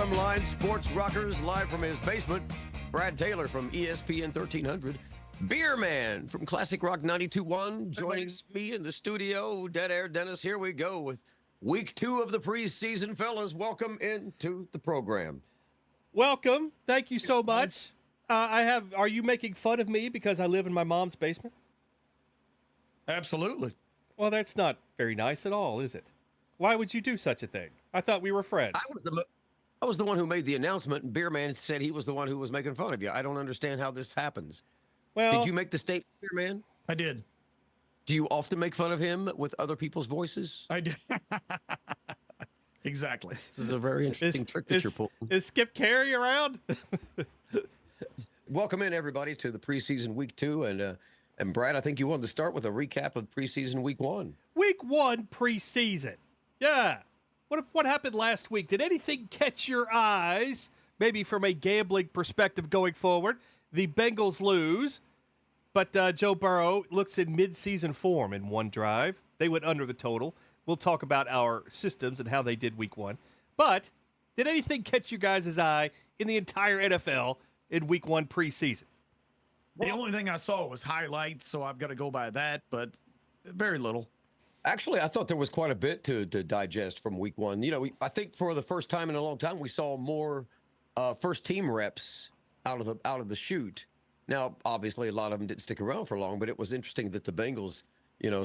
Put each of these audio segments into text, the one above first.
Drumline Sports Rockers live from his basement. Brad Taylor from ESPN 1300. Beerman from Classic Rock 92.1 joining me in the studio. Dead Air Dennis, here we go with week 2 of the preseason, fellas. Welcome into the program. Welcome. Thank you so much. Are you making fun of me because I live in my mom's basement? Absolutely. Well, that's not very nice at all, is it? Why would you do such a thing? I thought we were friends. I was the one who made the announcement, and Beerman said he was the one who was making fun of you. I don't understand how this happens. Well, did you make the statement, Beerman? I did. Do you often make fun of him with other people's voices? I did. Exactly. This is a very interesting trick that you're pulling. Is Skip Carey around? Welcome in, everybody, to the preseason week 2. And Brad, I think you wanted to start with a recap of preseason week 1. Week 1 preseason. Yeah. What happened last week? Did anything catch your eyes? Maybe from a gambling perspective going forward. The Bengals lose, but Joe Burrow looks in mid-season form in one drive. They went under the total. We'll talk about our systems and how they did week 1. But did anything catch you guys' eye in the entire NFL in week 1 preseason? The only thing I saw was highlights, so I've got to go by that, but very little. Actually, I thought there was quite a bit to digest from week 1. You know, I think for the first time in a long time, we saw more first-team reps out of the chute. Now, obviously, a lot of them didn't stick around for long, but it was interesting that the Bengals,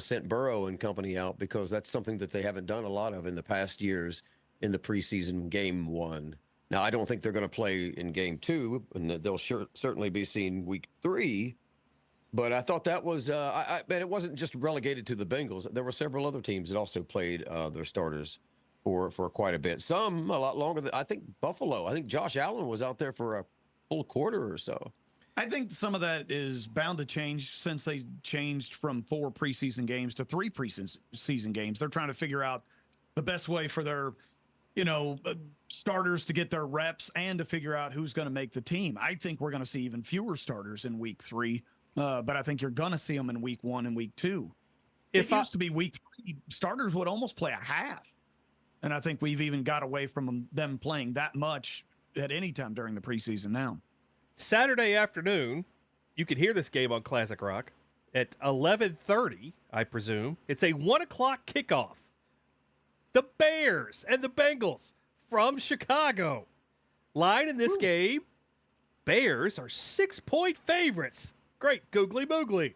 sent Burrow and company out because that's something that they haven't done a lot of in the past years in the preseason game 1. Now, I don't think they're going to play in game 2, and they'll certainly be seen week 3. But I thought that was, and it wasn't just relegated to the Bengals. There were several other teams that also played their starters for quite a bit. Some a lot longer than, I think, Buffalo. I think Josh Allen was out there for a full quarter or so. I think some of that is bound to change since they changed from 4 preseason games to 3 preseason games. They're trying to figure out the best way for their, starters to get their reps and to figure out who's going to make the team. I think we're going to see even fewer starters in week 3. But I think you're going to see them in week 1 and week 2. It used to be week 3, starters would almost play a half. And I think we've even got away from them playing that much at any time during the preseason now. Saturday afternoon, you can hear this game on Classic Rock at 11:30, I presume. It's a 1 o'clock kickoff. The Bears and the Bengals from Chicago. Line in this game, Bears are 6-point favorites. Great, googly boogly.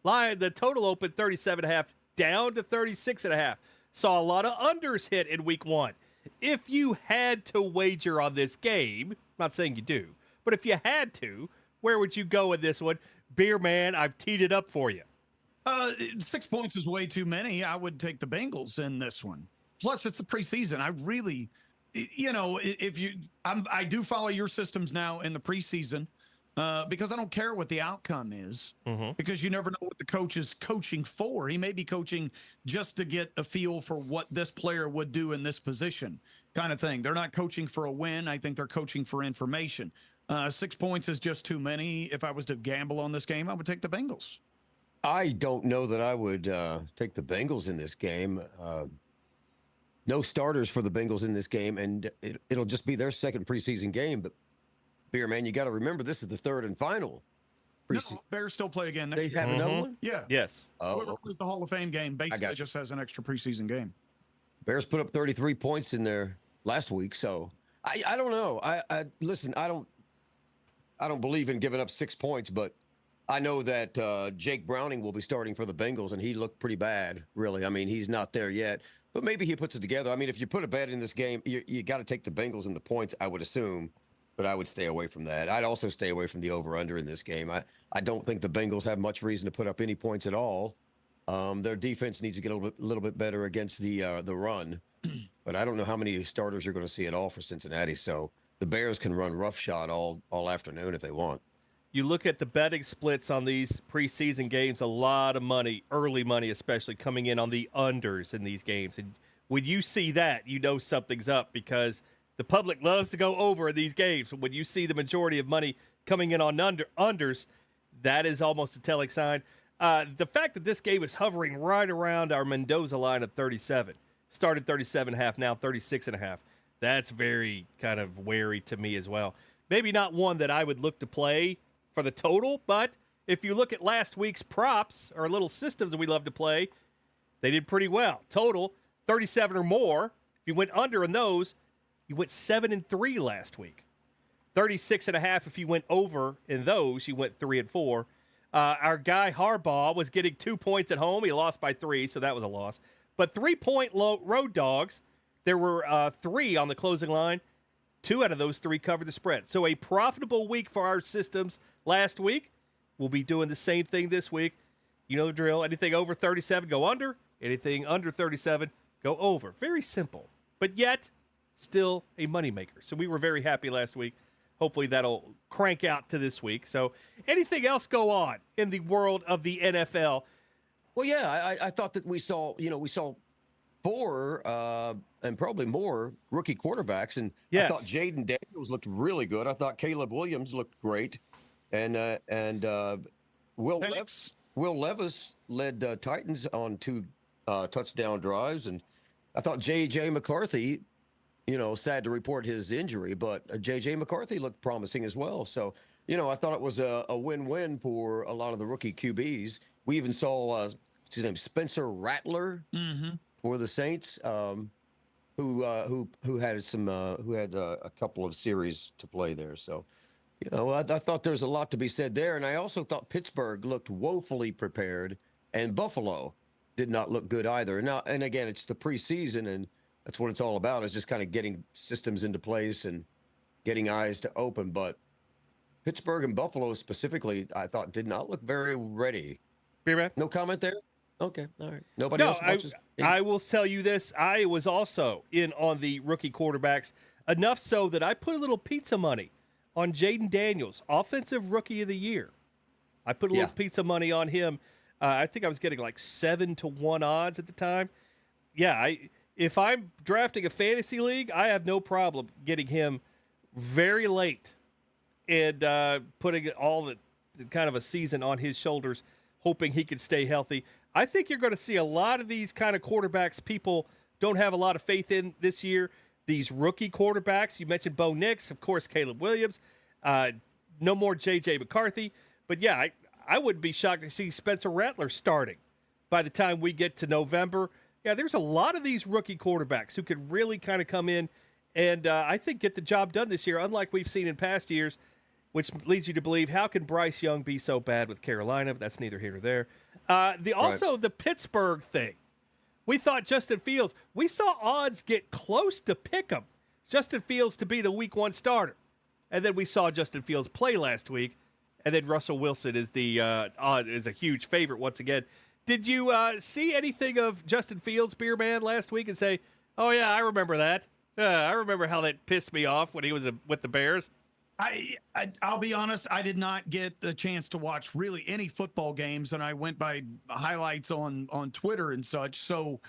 Line, the total opened 37.5, down to 36.5. Saw a lot of unders hit in week 1. If you had to wager on this game, I'm not saying you do, but if you had to, where would you go in this one? Beerman, I've teed it up for you. 6 points is way too many. I would take the Bengals in this one. Plus, it's the preseason. I really, I do follow your systems now in the preseason. Because I don't care what the outcome is, because you never know what the coach is coaching for. He may be coaching just to get a feel for what this player would do in this position kind of thing. They're not coaching for a win. I think they're coaching for information. 6 points is just too many. If I was to gamble on this game, I would take the Bengals. I don't know that I would take the Bengals in this game. No starters for the Bengals in this game, and it'll just be their second preseason game, but Beerman, you got to remember this is the third and final. No, Bears still play again next year. They have another one? Yeah. Yes. Whoever plays the Hall of Fame game basically just has an extra preseason game. Bears put up 33 points in there last week, so I don't know. Listen, I don't believe in giving up 6 points, but I know that Jake Browning will be starting for the Bengals, and he looked pretty bad, really. I mean, he's not there yet, but maybe he puts it together. I mean, if you put a bet in this game, you got to take the Bengals and the points, I would assume. But I would stay away from that. I'd also stay away from the over-under in this game. I don't think the Bengals have much reason to put up any points at all. Their defense needs to get a little bit better against the run. But I don't know how many starters you're going to see at all for Cincinnati. So the Bears can run roughshod all afternoon if they want. You look at the betting splits on these preseason games, a lot of money, early money especially, coming in on the unders in these games. And when you see that, you know something's up because – the public loves to go over these games. When you see the majority of money coming in on unders, that is almost a telling sign. The fact that this game is hovering right around our Mendoza line of 37, started 37.5, now 36.5. That's very kind of wary to me as well. Maybe not one that I would look to play for the total, but if you look at last week's props or little systems that we love to play, they did pretty well. Total 37 or more. If you went under in those, you went 7-3 last week. 36.5 if you went over in those, you went 3-4. Our guy Harbaugh was getting 2 points at home. He lost by 3, so that was a loss. But 3-point road dogs, there were 3 on the closing line. 2 out of those 3 covered the spread. So a profitable week for our systems last week. We'll be doing the same thing this week. You know the drill. Anything over 37, go under. Anything under 37, go over. Very simple, but yet still a moneymaker. So we were very happy last week. Hopefully that'll crank out to this week. So anything else go on in the world of the NFL? Well, yeah, I thought that we saw 4 and probably more rookie quarterbacks, and Yes. I thought Jaden Daniels looked really good. I thought Caleb Williams looked great, and Will Levis led Titans on 2 touchdown drives, and I thought J.J. McCarthy, sad to report his injury, but J.J. McCarthy looked promising as well. So, I thought it was a win-win for a lot of the rookie QBs. We even saw what's his name, Spencer Rattler for the Saints, who had a couple of series to play there. So, I thought there's a lot to be said there, and I also thought Pittsburgh looked woefully prepared, and Buffalo did not look good either. Now, and again, it's the preseason, and that's what it's all about, is just kind of getting systems into place and getting eyes to open. But Pittsburgh and Buffalo specifically, I thought, did not look very ready. Beerman? No comment there? Okay, all right. Nobody else watches? I will tell you this. I was also in on the rookie quarterbacks, enough so that I put a little pizza money on Jaden Daniels, Offensive Rookie of the Year. I put a little pizza money on him. I think I was getting like 7-1 odds at the time. Yeah, if I'm drafting a fantasy league, I have no problem getting him very late and putting all the kind of a season on his shoulders, hoping he can stay healthy. I think you're going to see a lot of these kind of quarterbacks people don't have a lot of faith in this year. These rookie quarterbacks, you mentioned Bo Nix, of course, Caleb Williams, no more J.J. McCarthy. But yeah, I wouldn't be shocked to see Spencer Rattler starting by the time we get to November. Yeah, there's a lot of these rookie quarterbacks who could really kind of come in and I think get the job done this year, unlike we've seen in past years, which leads you to believe, how can Bryce Young be so bad with Carolina? But that's neither here nor there. The Pittsburgh thing. We thought Justin Fields, we saw odds get close to pick him. Justin Fields to be the week 1 starter. And then we saw Justin Fields play last week. And then Russell Wilson is is a huge favorite once again. Did you see anything of Justin Fields, Beerman, last week and say, oh, yeah, I remember that. I remember how that pissed me off when he was with the Bears. I'll be honest, I did not get the chance to watch really any football games, and I went by highlights on Twitter and such. So,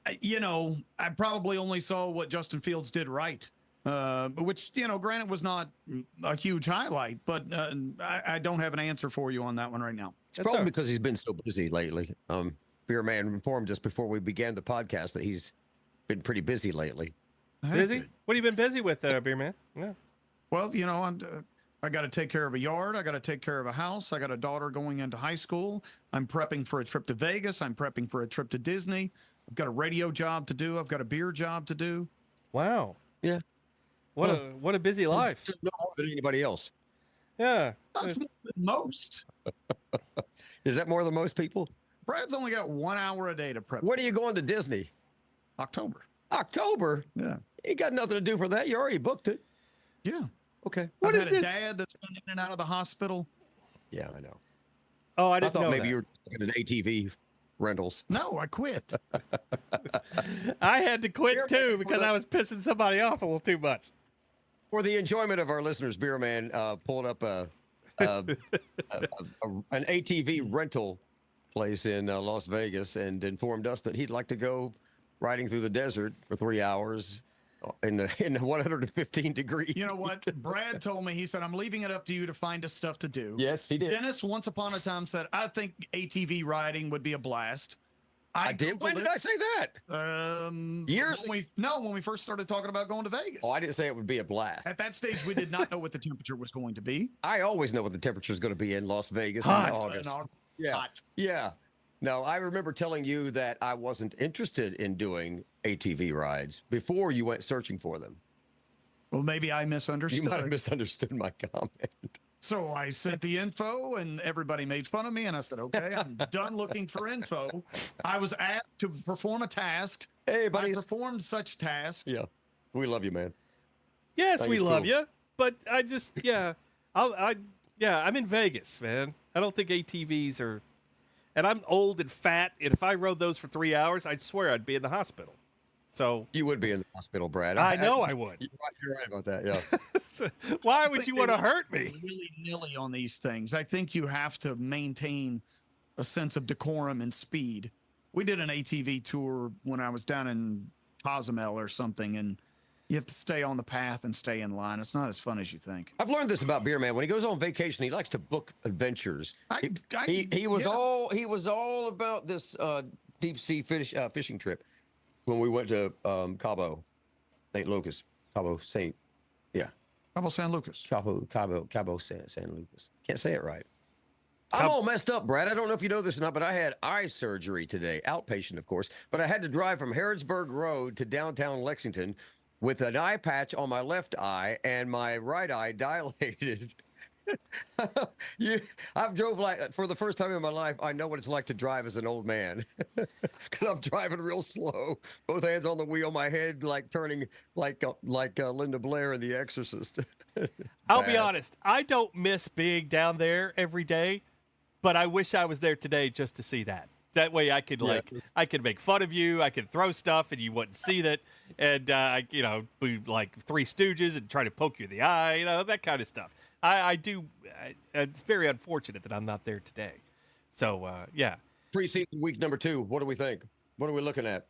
I probably only saw what Justin Fields did right, which, granted was not a huge highlight, but I don't have an answer for you on that one right now. It's probably because he's been so busy lately. Beerman informed us before we began the podcast that he's been pretty busy lately. Busy? What have you been busy with, Beerman? Yeah. Well, I got to take care of a yard. I got to take care of a house. I got a daughter going into high school. I'm prepping for a trip to Vegas. I'm prepping for a trip to Disney. I've got a radio job to do. I've got a beer job to do. Wow. Yeah. What a busy life. No more than anybody else. Yeah. That's more than most. Is that more than most people? Brad's only got 1 hour a day to prep. When are you going to Disney? October. October? Yeah. You got nothing to do for that. You already booked it. Yeah. Okay. I've had a dad that's been in and out of the hospital. Yeah, I know. Oh, I I didn't thought know maybe that. you were looking at ATV rentals. No, I quit. I had to quit too because I was pissing somebody off a little too much. For the enjoyment of our listeners, Beerman pulled up an ATV rental place in Las Vegas and informed us that he'd like to go riding through the desert for 3 hours in the 115 degree. You know what? Brad told me, he said, I'm leaving it up to you to find us stuff to do. Yes, he did. Dennis, once upon a time, said, I think ATV riding would be a blast. I did. When did I say that? Years. When we first started talking about going to Vegas. Oh, I didn't say it would be a blast. At that stage, we did not know what the temperature was going to be. I always know what the temperature is going to be in Las Vegas Hot. in August. Yeah. Hot. Yeah. No, I remember telling you that I wasn't interested in doing ATV rides before you went searching for them. Well, maybe I misunderstood. You might have misunderstood my comment. So I sent the info and everybody made fun of me. And I said, okay, I'm done looking for info. I was asked to perform a task. Hey, buddy. I performed such task. Yeah. We love you, man. Yes, we love you. But I just, I'm in Vegas, man. I don't think ATVs are, and I'm old and fat. And if I rode those for 3 hours, I'd swear I'd be in the hospital. So you would be in the hospital, Brad. I know I would. You're right about that. Yeah. Why would you want to hurt me? Willy-nilly on these things. I think you have to maintain a sense of decorum and speed. We did an ATV tour when I was down in Cozumel or something, and you have to stay on the path and stay in line. It's not as fun as you think. I've learned this about Beerman. When he goes on vacation, he likes to book adventures. He was all about this deep sea fishing trip when we went to Cabo San Lucas. Cabo San Lucas. Can't say it right. I'm all messed up, Brad. I don't know if you know this or not, but I had eye surgery today, outpatient, of course. But I had to drive from Harrodsburg Road to downtown Lexington with an eye patch on my left eye and my right eye dilated. I've drove for the first time in my life. I know what it's like to drive as an old man because I'm driving real slow, both hands on the wheel, my head like turning like Linda Blair in The Exorcist. I'll be honest. I don't miss being down there every day, but I wish I was there today just to see that. That way I could I could make fun of you. I could throw stuff and you wouldn't see that. And, be like Three Stooges and try to poke you in the eye, that kind of stuff. I do. It's very unfortunate that I'm not there today. So, yeah. Preseason week number 2. What do we think? What are we looking at?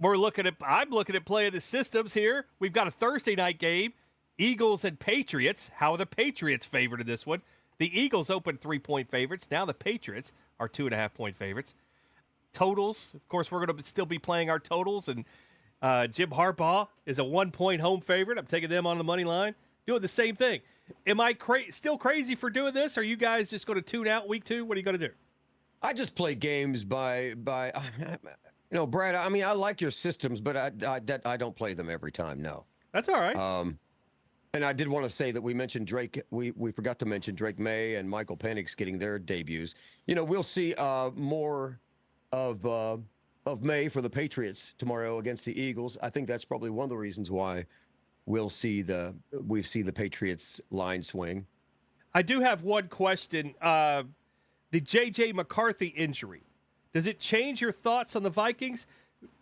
I'm looking at playing the systems here. We've got a Thursday night game, Eagles and Patriots. How are the Patriots favored in this one? The Eagles opened 3-point favorites. Now the Patriots are 2.5-point favorites. Totals, of course, we're going to still be playing our totals. And Jim Harbaugh is a 1-point home favorite. I'm taking them on the money line. Doing the same thing. Am I still crazy for doing this? Or are you guys just going to tune out week 2? What are you going to do? I just play games by Brad. I mean, I like your systems, but I don't play them every time. No, that's all right. And I did want to say that we mentioned Drake. We forgot to mention Drake May and Michael Penix getting their debuts. We'll see more of May for the Patriots tomorrow against the Eagles. I think that's probably one of the reasons why we see the Patriots line swing. I do have one question. The J.J. McCarthy injury, does it change your thoughts on the Vikings,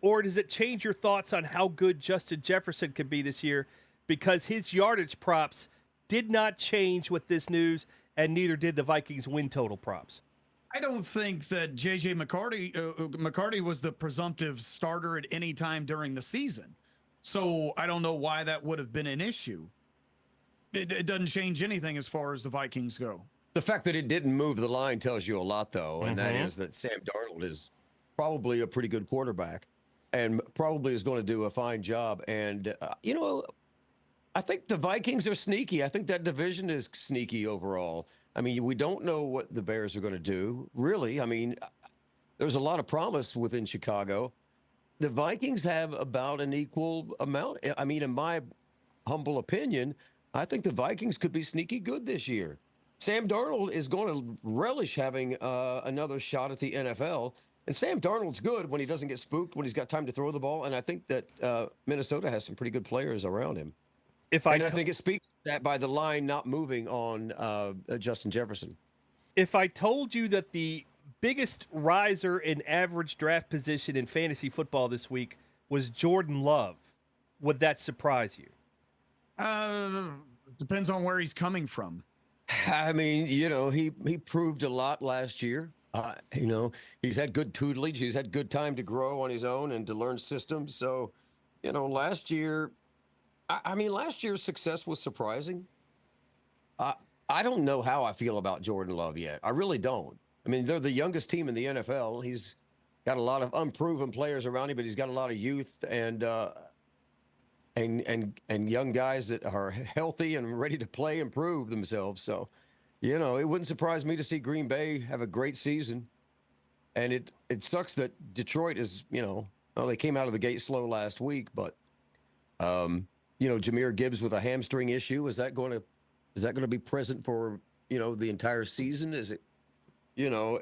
or does it change your thoughts on how good Justin Jefferson could be this year? Because his yardage props did not change with this news, and neither did the Vikings win total props. I don't think that J.J. McCarthy was the presumptive starter at any time during the season. So I don't know why that would have been an issue. It doesn't change anything as far as the Vikings go. The fact that it didn't move the line tells you a lot, though, and that is that Sam Darnold is probably a pretty good quarterback and probably is going to do a fine job. And, I think the Vikings are sneaky. I think that division is sneaky overall. I mean, we don't know what the Bears are going to do, really. I mean, there's a lot of promise within Chicago. The Vikings have about an equal amount. I mean, in my humble opinion, I think the Vikings could be sneaky good this year. Sam Darnold is going to relish having another shot at the NFL. And Sam Darnold's good when he doesn't get spooked, when he's got time to throw the ball. And I think that Minnesota has some pretty good players around him. I think it speaks to that by the line not moving on Justin Jefferson. If I told you that the biggest riser in average draft position in fantasy football this week was Jordan Love, would that surprise you? Depends on where he's coming from. I mean, he proved a lot last year. He's had good tutelage. He's had good time to grow on his own and to learn systems. So, last year, last year's success was surprising. I don't know how I feel about Jordan Love yet. I really don't. I mean, they're the youngest team in the NFL. He's got a lot of unproven players around him, but he's got a lot of youth and young guys that are healthy and ready to play and prove themselves. So, you know, it wouldn't surprise me to see Green Bay have a great season. And it sucks that Detroit is, you know, well, they came out of the gate slow last week, but you know, Jahmyr Gibbs with a hamstring issue, is that going to be present for, you know, the entire season? Is it, you know,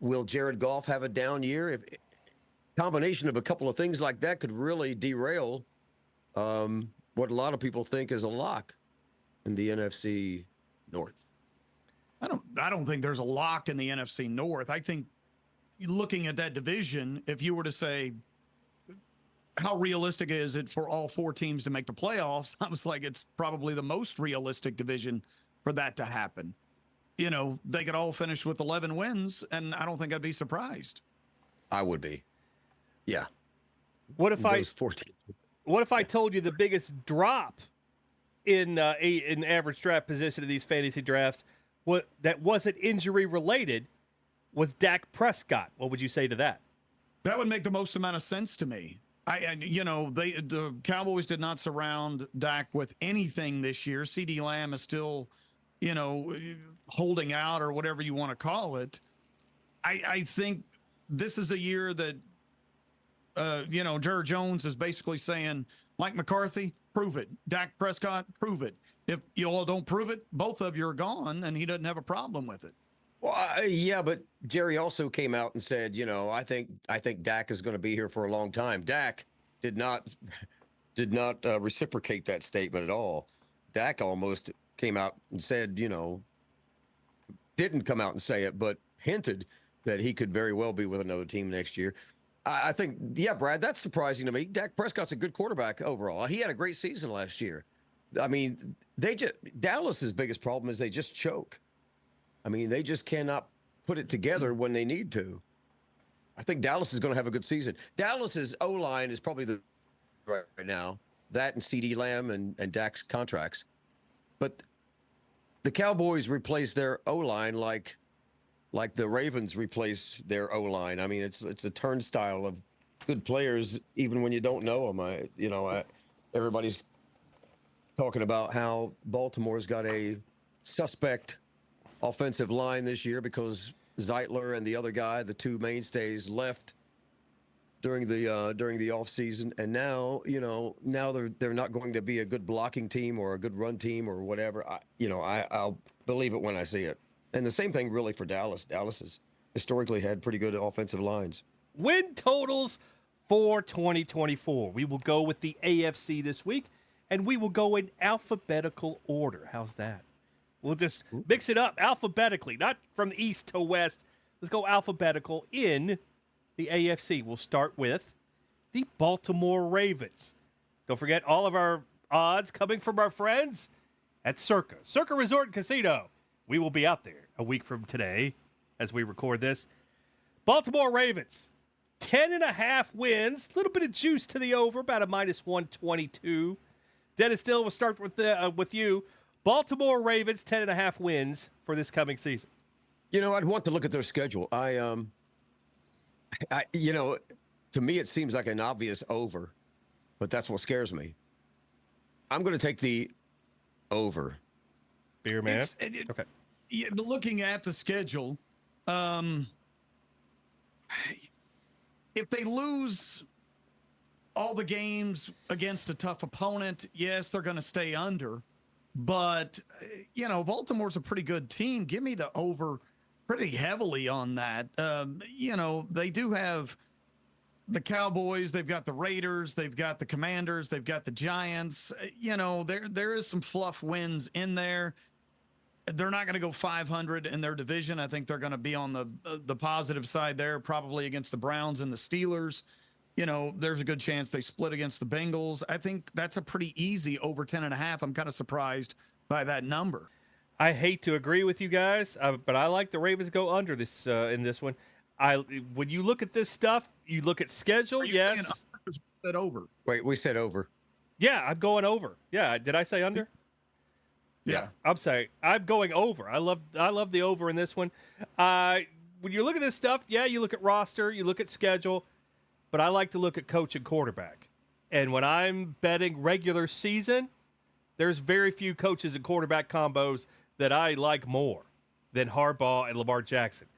will Jared Goff have a down year? If combination of a couple of things like that could really derail what a lot of people think is a lock in the NFC North. I don't think there's a lock in the NFC North. I think looking at that division, if you were to say how realistic is it for all 4 teams to make the playoffs, I was like, it's probably the most realistic division for that to happen. You know, they could all finish with 11 wins, and I don't think I'd be surprised. I would be. Yeah. What if Those 14. What if I told you the biggest drop in average draft position of these fantasy drafts that wasn't injury related was Dak Prescott? What would you say to that? That would make the most amount of sense to me. You know, the Cowboys did not surround Dak with anything this year. CeeDee Lamb is still, you know, holding out or whatever you want to call it. I think this is a year that, you know, Jerry Jones is basically saying, Mike McCarthy, prove it. Dak Prescott, prove it. If you all don't prove it, both of you are gone, and he doesn't have a problem with it. Well, yeah, but Jerry also came out and said, you know, I think Dak is going to be here for a long time. Dak did not reciprocate that statement at all. Dak almost came out and said, you know, didn't come out and say it, but hinted that he could very well be with another team next year. I think, yeah, Brad, that's surprising to me. Dak Prescott's a good quarterback overall. He had a great season last year. I mean, Dallas's biggest problem is they just choke. I mean, they just cannot put it together when they need to. I think Dallas is going to have a good season. Dallas's O-line is probably the right now. That and CeeDee Lamb and Dak's contracts. But the Cowboys replace their O-line like the Ravens replace their O-line. I mean, it's a turnstile of good players, even when you don't know them. Everybody's talking about how Baltimore's got a suspect offensive line this year because Zeitler and the other guy, the 2 mainstays, left during the offseason, and now they're not going to be a good blocking team or a good run team or whatever. I'll believe it when I see it. And the same thing really for Dallas. Dallas has historically had pretty good offensive lines. Win totals for 2024. We will go with the AFC this week, and we will go in alphabetical order. How's that? We'll just mix it up alphabetically, not from east to west. Let's go alphabetical in the AFC. We'll start with the Baltimore Ravens. Don't forget all of our odds coming from our friends at Circa Resort and Casino. We will be out there a week from today as we record this. Baltimore Ravens, 10.5 wins. A little bit of juice to the over, about a -122. Dennis Dillon, we'll start with you. Baltimore Ravens, 10.5 wins for this coming season. You know, I'd want to look at their schedule. To me, it seems like an obvious over, but that's what scares me. I'm going to take the over. Beerman. Okay. Yeah, looking at the schedule, if they lose all the games against a tough opponent, yes, they're going to stay under. But, Baltimore's a pretty good team. Give me the over pretty heavily on that. They do have the Cowboys. They've got the Raiders. They've got the Commanders. They've got the Giants. There is some fluff wins in there. They're not going to go 500 in their division. I think they're going to be on the positive side there, probably against the Browns and the Steelers. There's a good chance they split against the Bengals. I think that's a pretty easy over 10.5. I'm kind of surprised by that number. I hate to agree with you guys, but I like the Ravens go under this in this one. When you look at this stuff, you look at schedule. Yes, said over. Wait, we said over. Yeah, I'm going over. Yeah, did I say under? Yeah. I'm saying I'm going over. I love the over in this one. when you look at this stuff, yeah, you look at roster, you look at schedule, but I like to look at coach and quarterback. And when I'm betting regular season, there's very few coaches and quarterback combos that I like more than Harbaugh and Lamar Jackson.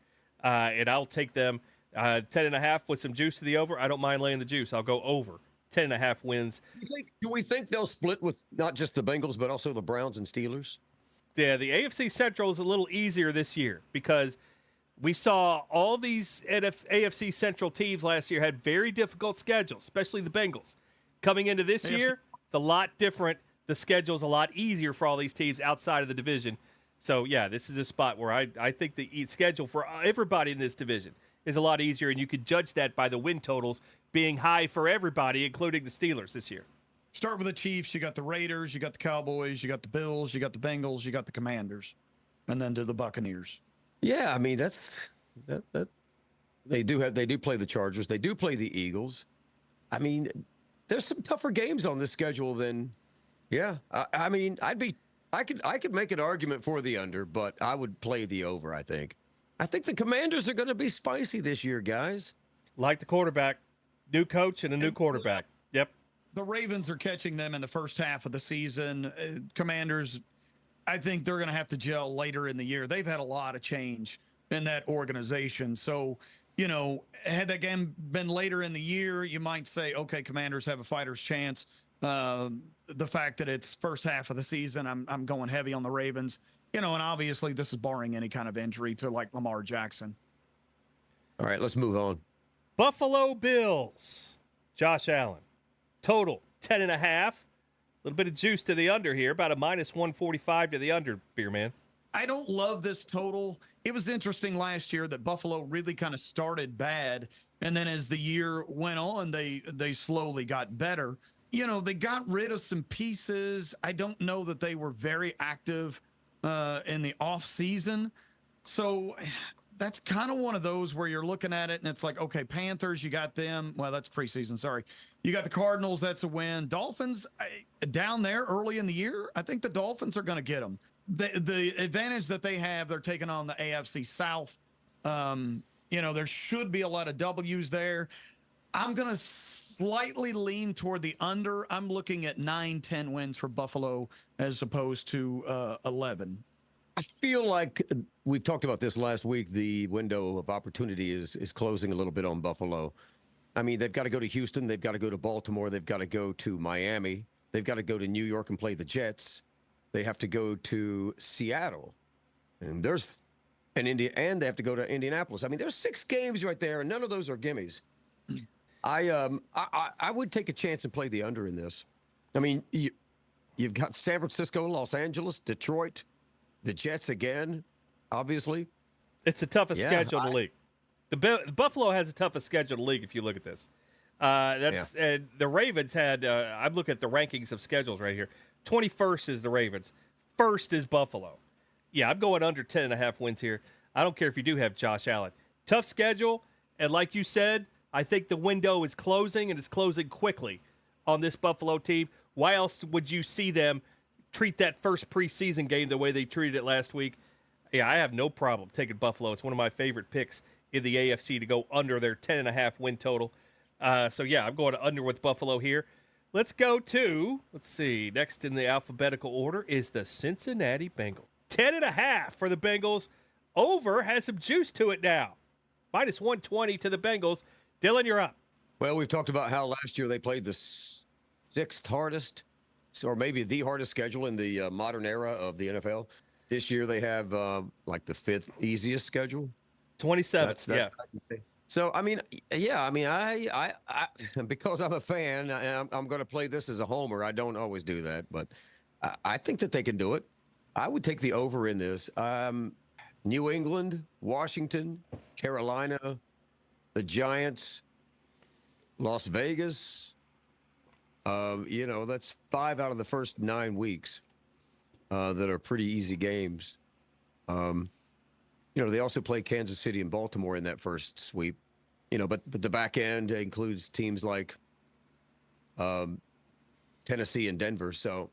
And I'll take them 10.5 with some juice to the over. I don't mind laying the juice. I'll go over 10.5 wins. Do we think they'll split with not just the Bengals, but also the Browns and Steelers? Yeah, the AFC Central is a little easier this year because we saw all these AFC Central teams last year had very difficult schedules, especially the Bengals. Coming into this year, it's a lot different. The schedule's a lot easier for all these teams outside of the division. So, yeah, this is a spot where I think the schedule for everybody in this division is a lot easier, and you could judge that by the win totals being high for everybody, including the Steelers this year. Start with the Chiefs. You got the Raiders. You got the Cowboys. You got the Bills. You got the Bengals. You got the Commanders. And then to the Buccaneers. Yeah, I mean, that they do play the Chargers. They do play the Eagles. I mean, there's some tougher games on this schedule than, yeah. I mean, I could make an argument for the under, but I would play the over, I think. I think the Commanders are going to be spicy this year, guys. Like the quarterback, new coach and a new quarterback. Yep. The Ravens are catching them in the first half of the season. Commanders, I think they're going to have to gel later in the year. They've had a lot of change in that organization. So, you know, had that game been later in the year, you might say, okay, Commanders have a fighter's chance. The fact that it's first half of the season, I'm going heavy on the Ravens. You know, and obviously this is barring any kind of injury to like Lamar Jackson. All right, let's move on. Buffalo Bills. Josh Allen. Total 10.5. A little bit of juice to the under here, about a minus 145 to the under, Beerman. I don't love this total. It was interesting last year that Buffalo really kind of started bad, and then as the year went on, they slowly got better. You know, they got rid of some pieces. I don't know that they were very active in the off season. So that's kind of one of those where you're looking at it and it's like, okay, Panthers, you got them. Well, that's preseason. Sorry. You got the Cardinals. That's a win. Dolphins down there early in the year. I think the Dolphins are going to get them. The advantage that they have, they're taking on the AFC South. You know, there should be a lot of W's there. I'm going to slightly lean toward the under. I'm looking at 9-10 wins for Buffalo as opposed to 11. I feel like we've talked about this last week. The window of opportunity is closing a little bit on Buffalo. I mean, they've got to go to Houston. They've got to go to Baltimore. They've got to go to Miami. They've got to go to New York and play the Jets. They have to go to Seattle. And and they have to go to Indianapolis. I mean, there's 6 games right there, and none of those are gimmies. I would take a chance and play the under in this. I mean, you've got San Francisco, Los Angeles, Detroit, the Jets again, obviously. It's the toughest schedule in the league. The Buffalo has the toughest schedule in the league if you look at this. The Ravens had, I'm looking at the rankings of schedules right here. 21st is the Ravens. First is Buffalo. Yeah, I'm going under 10.5 wins here. I don't care if you do have Josh Allen. Tough schedule, and like you said, I think the window is closing, and it's closing quickly on this Buffalo team. Why else would you see them treat that first preseason game the way they treated it last week? Yeah, I have no problem taking Buffalo. It's one of my favorite picks in the AFC to go under their 10.5 win total. So, yeah, I'm going under with Buffalo here. Let's go to, next in the alphabetical order is the Cincinnati Bengals. 10.5 for the Bengals. Over has some juice to it now. Minus 120 to the Bengals. Dillon, you're up. Well, we've talked about how last year they played the 6th hardest, or maybe the hardest schedule in the modern era of the NFL. This year they have like the 5th easiest schedule. 27. That's So, I mean, yeah, I mean, I because I'm a fan, I'm going to play this as a homer. I don't always do that, but I think that they can do it. I would take the over in this. New England, Washington, Carolina, the Giants, Las Vegas. You know, that's 5 out of the first 9 weeks that are pretty easy games. You know, they also play Kansas City and Baltimore in that first sweep. You know, but the back end includes teams like Tennessee and Denver. So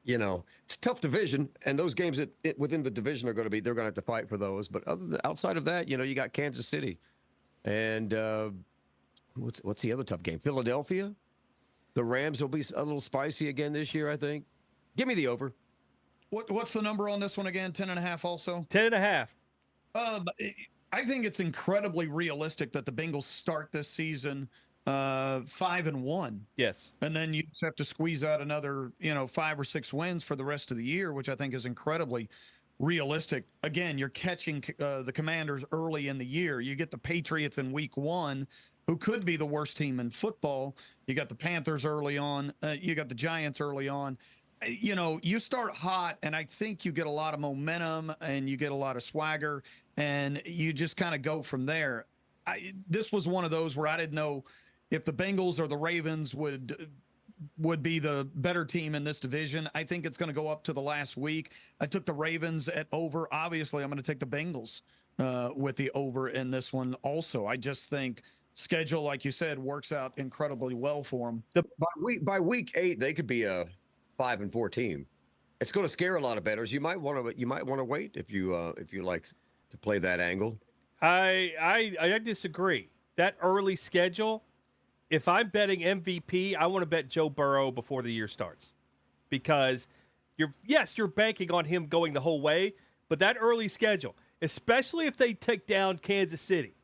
it's a tough division, and those games within the division are going to be they're going to have to fight for those. But outside of that, you got Kansas City, and what's the other tough game? Philadelphia. The Rams will be a little spicy again this year, I think. Give me the over. What's the number on this one again? 10.5 also? 10.5. I think it's incredibly realistic that the Bengals start this season 5-1. Yes. And then you just have to squeeze out another, 5 or 6 wins for the rest of the year, which I think is incredibly realistic. Again, you're catching the Commanders early in the year. You get the Patriots in week 1, who could be the worst team in football. You got the Panthers early on. You got the Giants early on. You start hot, and I think you get a lot of momentum and you get a lot of swagger, and you just kind of go from there. This was one of those where I didn't know if the Bengals or the Ravens would be the better team in this division. I think it's going to go up to the last week. I took the Ravens at over. Obviously, I'm going to take the Bengals with the over in this one also. I just think schedule, like you said, works out incredibly well for them. By week 8, they could be a 5-4 team. It's going to scare a lot of bettors. You might want to wait if you like to play that angle. I disagree. That early schedule, if I'm betting MVP, I want to bet Joe Burrow before the year starts, because you're banking on him going the whole way, but that early schedule, especially if they take down Kansas City,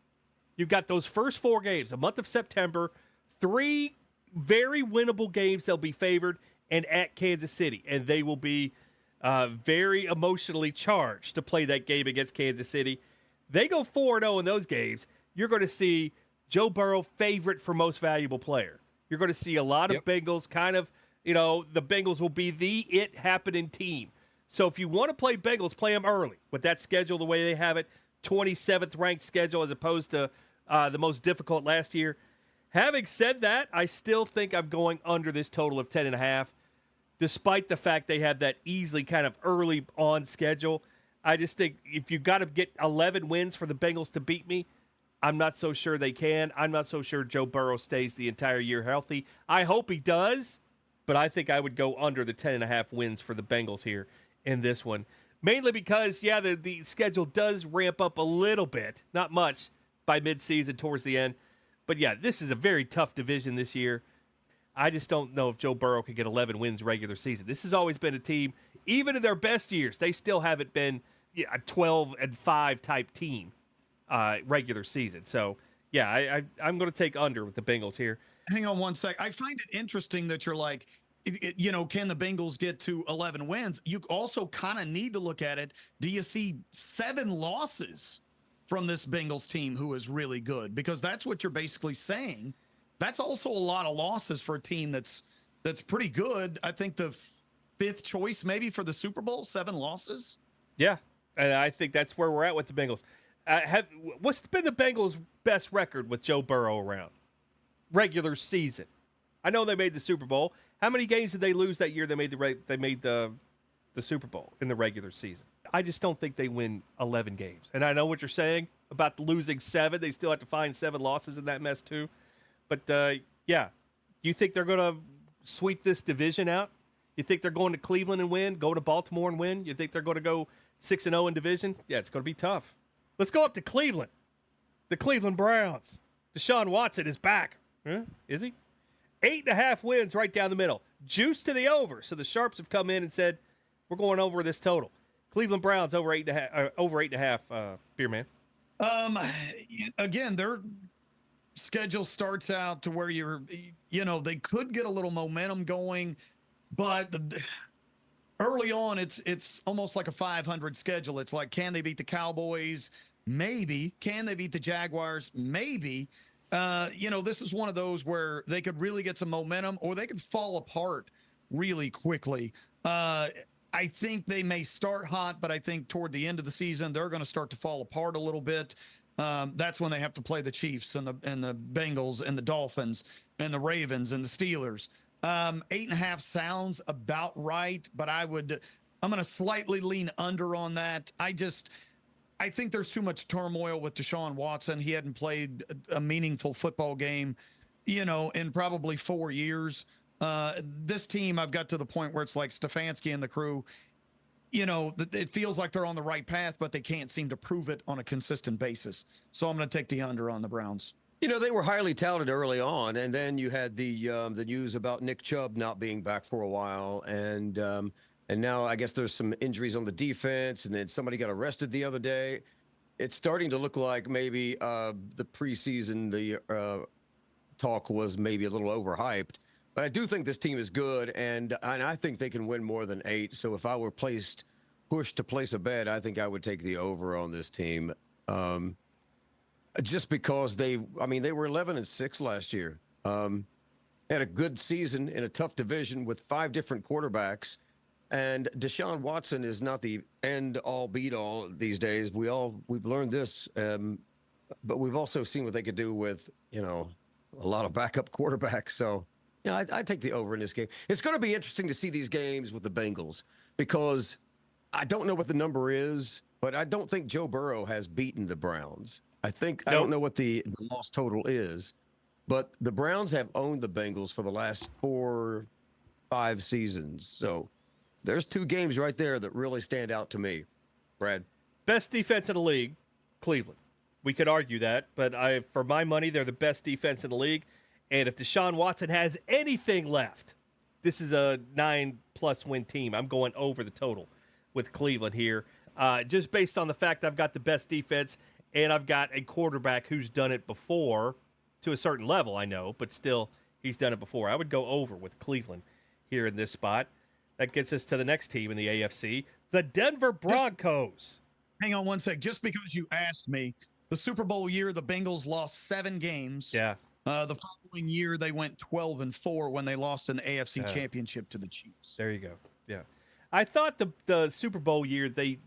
you've got those first 4 games, the month of September, 3 very winnable games. They'll be favored, and at Kansas City, and they will be very emotionally charged to play that game against Kansas City. They go 4-0 in those games. You're going to see Joe Burrow favorite for most valuable player. You're going to see a lot of Bengals kind of, the Bengals will be the it happening team. So if you want to play Bengals, play them early with that schedule the way they have it, 27th ranked schedule as opposed to the most difficult last year. Having said that, I still think I'm going under this total of 10.5, despite the fact they have that easily kind of early on schedule. I just think if you've got to get 11 wins for the Bengals to beat me, I'm not so sure they can. I'm not so sure Joe Burrow stays the entire year healthy. I hope he does, but I think I would go under the 10.5 wins for the Bengals here in this one. Mainly because, the schedule does ramp up a little bit, not much, by midseason towards the end. But, this is a very tough division this year. I just don't know if Joe Burrow could get 11 wins regular season. This has always been a team, even in their best years, they still haven't been a 12-5 type team regular season. So, I'm going to take under with the Bengals here. Hang on one sec. I find it interesting that you're like, can the Bengals get to 11 wins? You also kind of need to look at it. Do you see 7 losses from this Bengals team who is really good? Because that's what you're basically saying. That's also a lot of losses for a team that's pretty good. I think the 5th choice maybe for the Super Bowl, 7 losses. Yeah, and I think that's where we're at with the Bengals. What's been the Bengals' best record with Joe Burrow around? Regular season. I know they made the Super Bowl. How many games did they lose that year they made the Super Bowl in the regular season? I just don't think they win 11 games. And I know what you're saying about losing 7. They still have to find 7 losses in that mess too. But, you think they're going to sweep this division out? You think they're going to Cleveland and win, go to Baltimore and win? You think they're going to go 6-0 in division? Yeah, it's going to be tough. Let's go up to Cleveland. The Cleveland Browns. Deshaun Watson is back. Huh? Is he? 8.5 wins right down the middle. Juice to the over. So the Sharps have come in and said, we're going over this total. Cleveland Browns over 8.5, Beerman. Again, their schedule starts out to where they could get a little momentum going, but early on, it's almost like a 500 schedule. It's like, can they beat the Cowboys? Maybe. Can they beat the Jaguars? Maybe. This is one of those where they could really get some momentum or they could fall apart really quickly. I think they may start hot, but I think toward the end of the season, they're going to start to fall apart a little bit. That's when they have to play the Chiefs and the Bengals and the Dolphins and the Ravens and the Steelers. 8.5 sounds about right, but I'm going to slightly lean under on that. I think there's too much turmoil with Deshaun Watson. He hadn't played a meaningful football game, in probably 4 years. This team, I've got to the point where it's like Stefanski and the crew, it feels like they're on the right path, but they can't seem to prove it on a consistent basis. So I'm going to take the under on the Browns. They were highly touted early on, and then you had the news about Nick Chubb not being back for a while, and now I guess there's some injuries on the defense, and then somebody got arrested the other day. It's starting to look like maybe the preseason talk was maybe a little overhyped, but I do think this team is good, and I think they can win more than 8. So if I were pushed to place a bet, I think I would take the over on this team. Just because they were 11-6 last year. Had a good season in a tough division with 5 different quarterbacks, and Deshaun Watson is not the end-all, be-all these days. We've learned this, but we've also seen what they could do with a lot of backup quarterbacks. So I'd take the over in this game. It's going to be interesting to see these games with the Bengals because I don't know what the number is, but I don't think Joe Burrow has beaten the Browns. I don't know what the loss total is, but the Browns have owned the Bengals for the last 4-5 seasons. So there's 2 games right there that really stand out to me. Brad. Best defense in the league, Cleveland. We could argue that, but for my money, they're the best defense in the league. And if Deshaun Watson has anything left, this is a 9+ win team. I'm going over the total with Cleveland here, just based on the fact I've got the best defense. And I've got a quarterback who's done it before to a certain level, I know, but still, he's done it before. I would go over with Cleveland here in this spot. That gets us to the next team in the AFC, the Denver Broncos. Hang on one sec. Just because you asked me, the Super Bowl year, the Bengals lost 7 games. Yeah. The following year, they went 12-4 when they lost an AFC championship to the Chiefs. There you go. Yeah. I thought the Super Bowl year, they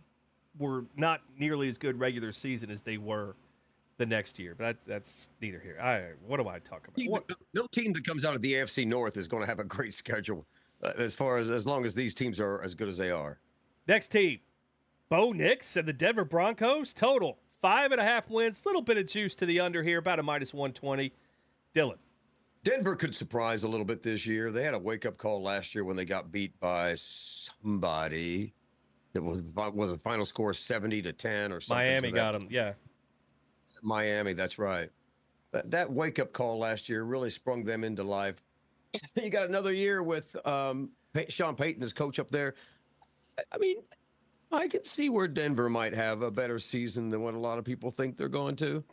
were not nearly as good regular season as they were the next year, but that's neither here. What do I talk about? No team that comes out of the AFC North is going to have a great schedule as long as these teams are as good as they are. Next team, Bo Nix and the Denver Broncos. Total 5.5 wins. Little bit of juice to the under here, about a -120. Dillon. Denver could surprise a little bit this year. They had a wake-up call last year when they got beat by somebody. It was a final score 70-10 or something. Miami got them, yeah. Miami, that's right. That wake-up call last year really sprung them into life. You got another year with Sean Payton as coach up there. I mean, I can see where Denver might have a better season than what a lot of people think they're going to.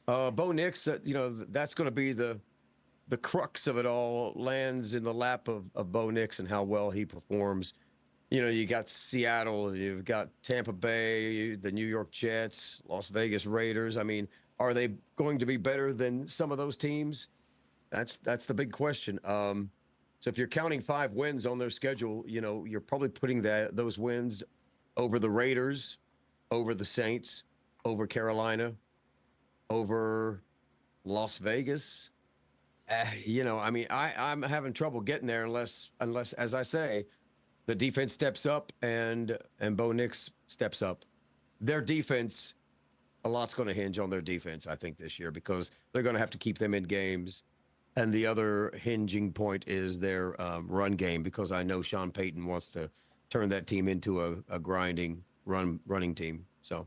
Bo Nix, that's going to be the crux of it all, lands in the lap of Bo Nix and how well he performs. You got Seattle, you've got Tampa Bay, the New York Jets, Las Vegas Raiders. I mean, are they going to be better than some of those teams? That's the big question. So if you're counting 5 wins on their schedule, you're probably putting those wins over the Raiders, over the Saints, over Carolina, over Las Vegas. I'm having trouble getting there unless, as I say, the defense steps up and Bo Nix steps up. Their defense, a lot's going to hinge on their defense, I think, this year because they're going to have to keep them in games. And the other hinging point is their run game because I know Sean Payton wants to turn that team into a grinding running team. So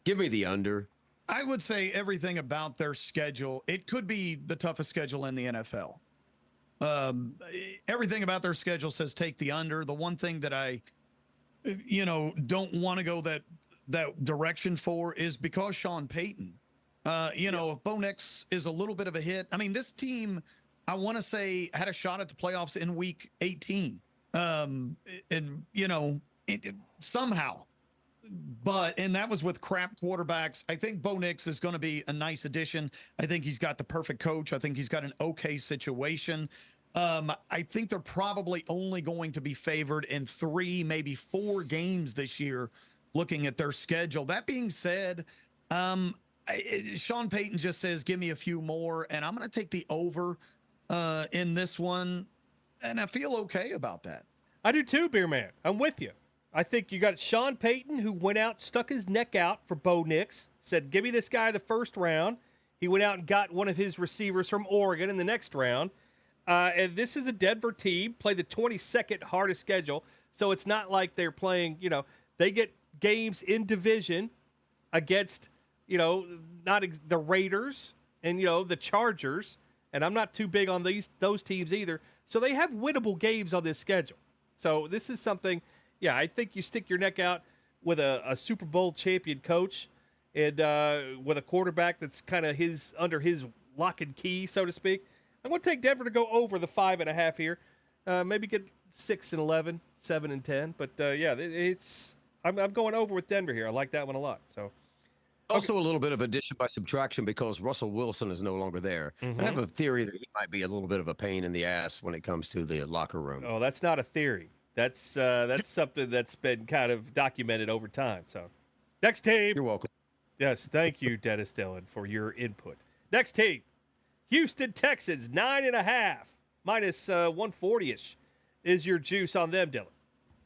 give me the under. I would say everything about their schedule. It could be the toughest schedule in the NFL. Everything about their schedule says take the under. The one thing that I, don't want to go that direction for is because Sean Payton, if Bo Nix is a little bit of a hit. I mean, this team, I want to say, had a shot at the playoffs in week 18. Somehow. And that was with crap quarterbacks. I think Bo Nix is going to be a nice addition. I think he's got the perfect coach. I think he's got an okay situation. I think they're probably only going to be favored in 3, maybe 4 games this year, looking at their schedule. That being said, Sean Payton just says, give me a few more, and I'm going to take the over in this one, and I feel okay about that. I do too, Beerman. I'm with you. I think you got Sean Payton, who went out, stuck his neck out for Bo Nix, said, give me this guy the first round. He went out and got one of his receivers from Oregon in the next round. And this is a Denver team, play the 22nd hardest schedule. So it's not like they're playing, they get games in division against, the Raiders and, the Chargers. And I'm not too big on those teams either. So they have winnable games on this schedule. So this is something, I think you stick your neck out with a Super Bowl champion coach and with a quarterback that's kind of under his lock and key, so to speak. I'm going to take Denver to go over the 5.5 here. Maybe get 6-11, 7-10. But I'm going over with Denver here. I like that one a lot. So. Also, a little bit of addition by subtraction because Russell Wilson is no longer there. Mm-hmm. I have a theory that he might be a little bit of a pain in the ass when it comes to the locker room. Oh, that's not a theory. That's something that's been kind of documented over time. So, next team. You're welcome. Yes, thank you, Dennis Dillon, for your input. Next team, Houston Texans, 9.5, minus 140-ish is your juice on them, Dillon.